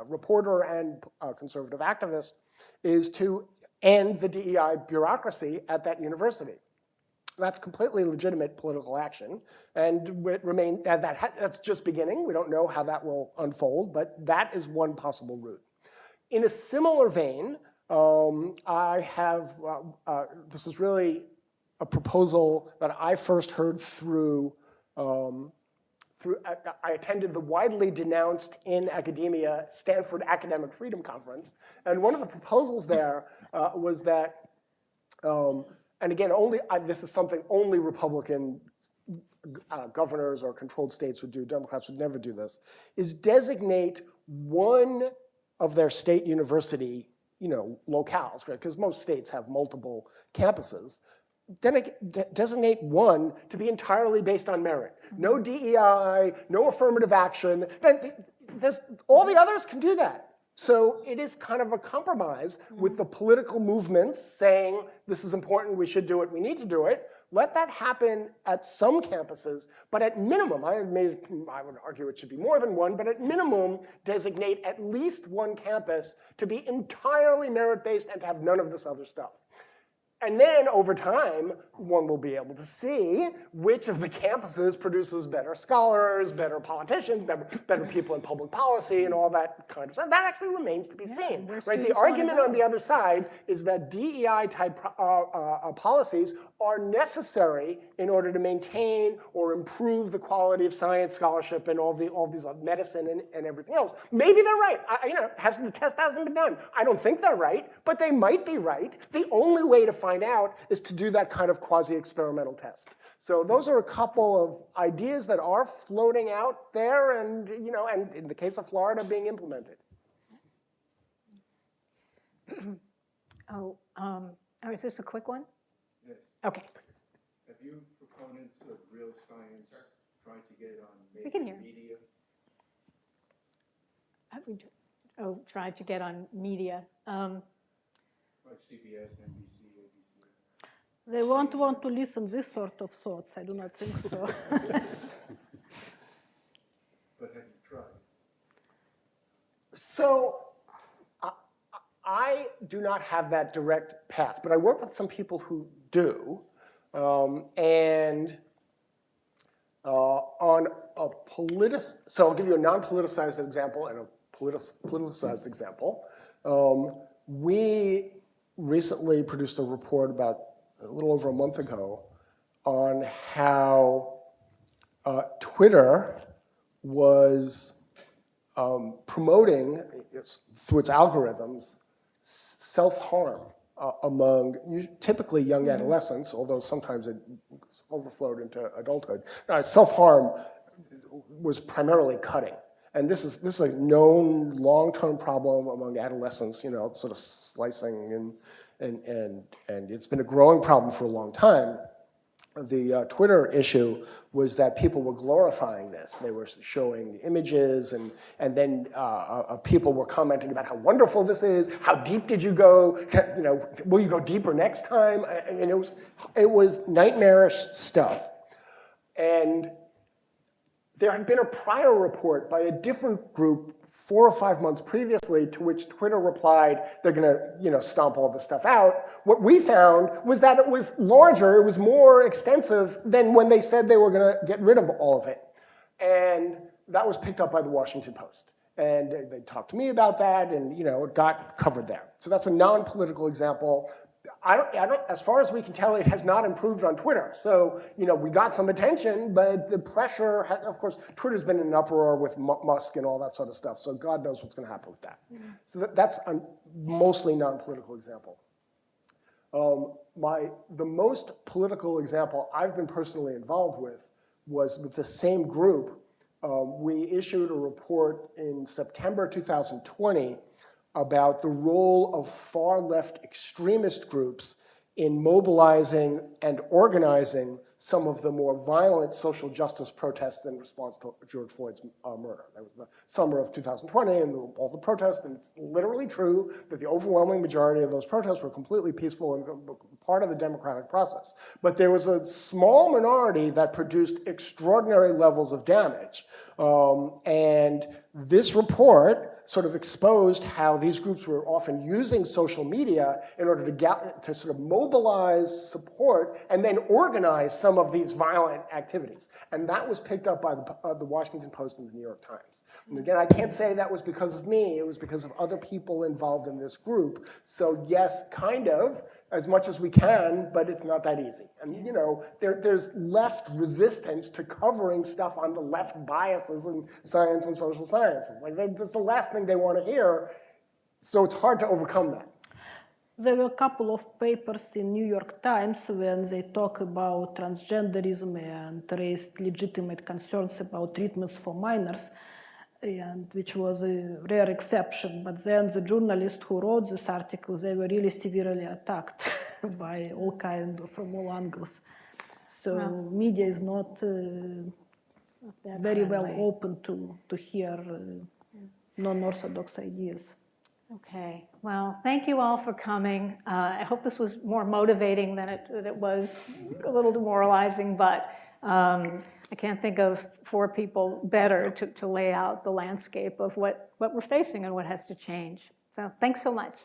reporter and conservative activist, is to end the DEI bureaucracy at that university. That's completely legitimate political action, and it remains, that's just beginning. We don't know how that will unfold, but that is one possible route. In a similar vein, I have, this is really a proposal that I first heard through I attended the widely denounced in academia Stanford Academic Freedom Conference, and one of the proposals there was that, and again, this is something only Republican governors or controlled states would do, Democrats would never do this, is designate one of their state university, locales, right? Because most states have multiple campuses. Designate one to be entirely based on merit. No DEI, no affirmative action. All the others can do that. So it is kind of a compromise with the political movements saying this is important, we should do it, we need to do it. Let that happen at some campuses, but at minimum, I would argue it should be more than one, but at minimum, designate at least one campus to be entirely merit-based and to have none of this other stuff. And then over time, one will be able to see which of the campuses produces better scholars, better politicians, better people in public policy, and all that kind of stuff. That actually remains to be seen. Right? The argument on the other side is that DEI-type policies are necessary in order to maintain or improve the quality of science scholarship and all these medicine and everything else. Maybe they're right. The test hasn't been done. I don't think they're right, but they might be right. The only way to find out is to do that kind of quasi-experimental test. So those are a couple of ideas that are floating out there, and and in the case of Florida, being implemented. Is this a quick one? Yes. Okay. Have you proponents of real science tried to get on We can hear. media? Tried to get on media. Like CBS, NBC, ABC? They won't want to listen this sort of thoughts. I do not think so. But have you tried? So I do not have that direct path, but I work with some people who do. So I'll give you a non-politicized example and a politicized example. We recently produced a report about a little over a month ago on how Twitter was promoting, through its algorithms, self-harm among typically young adolescents, although sometimes it overflowed into adulthood. Self-harm was primarily cutting. And this is a known long-term problem among adolescents, sort of slicing, and it's been a growing problem for a long time. The Twitter issue was that people were glorifying this. They were showing the images, and then people were commenting about how wonderful this is. How deep did you go? Will you go deeper next time? I mean, it was nightmarish stuff. And there had been a prior report by a different group 4 or 5 months previously to which Twitter replied, they're gonna stomp all this stuff out. What we found was that it was larger, it was more extensive than when they said they were gonna get rid of all of it. And that was picked up by the Washington Post. And they talked to me about that, and it got covered there. So that's a non-political example. I don't, as far as we can tell, it has not improved on Twitter. So, we got some attention, but the pressure, of course, Twitter's been in an uproar with Musk and all that sort of stuff. So God knows what's going to happen with that. So that's a mostly non-political example. The most political example I've been personally involved with was with the same group. We issued a report in September 2020 about the role of far-left extremist groups in mobilizing and organizing some of the more violent social justice protests in response to George Floyd's murder. That was the summer of 2020 and all the protests, and it's literally true that the overwhelming majority of those protests were completely peaceful and part of the democratic process. But there was a small minority that produced extraordinary levels of damage. And this report sort of exposed how these groups were often using social media in order to sort of mobilize support and then organize some of these violent activities. And that was picked up by the Washington Post and the New York Times. And again, I can't say that was because of me, it was because of other people involved in this group. So yes, kind of, as much as we can, but it's not that easy. And there's left resistance to covering stuff on the left biases in science and social sciences. Like that's the last thing they want to hear, so it's hard to overcome that. There were a couple of papers in New York Times when they talk about transgenderism and raised legitimate concerns about treatments for minors, and which was a rare exception. But then the journalists who wrote this article, they were really severely attacked by all kinds from all angles. So media is not very well open to hear non-orthodox ideas. Okay, well, thank you all for coming. I hope this was more motivating than it was a little demoralizing, but I can't think of 4 people better to lay out the landscape of what we're facing and what has to change. So thanks so much.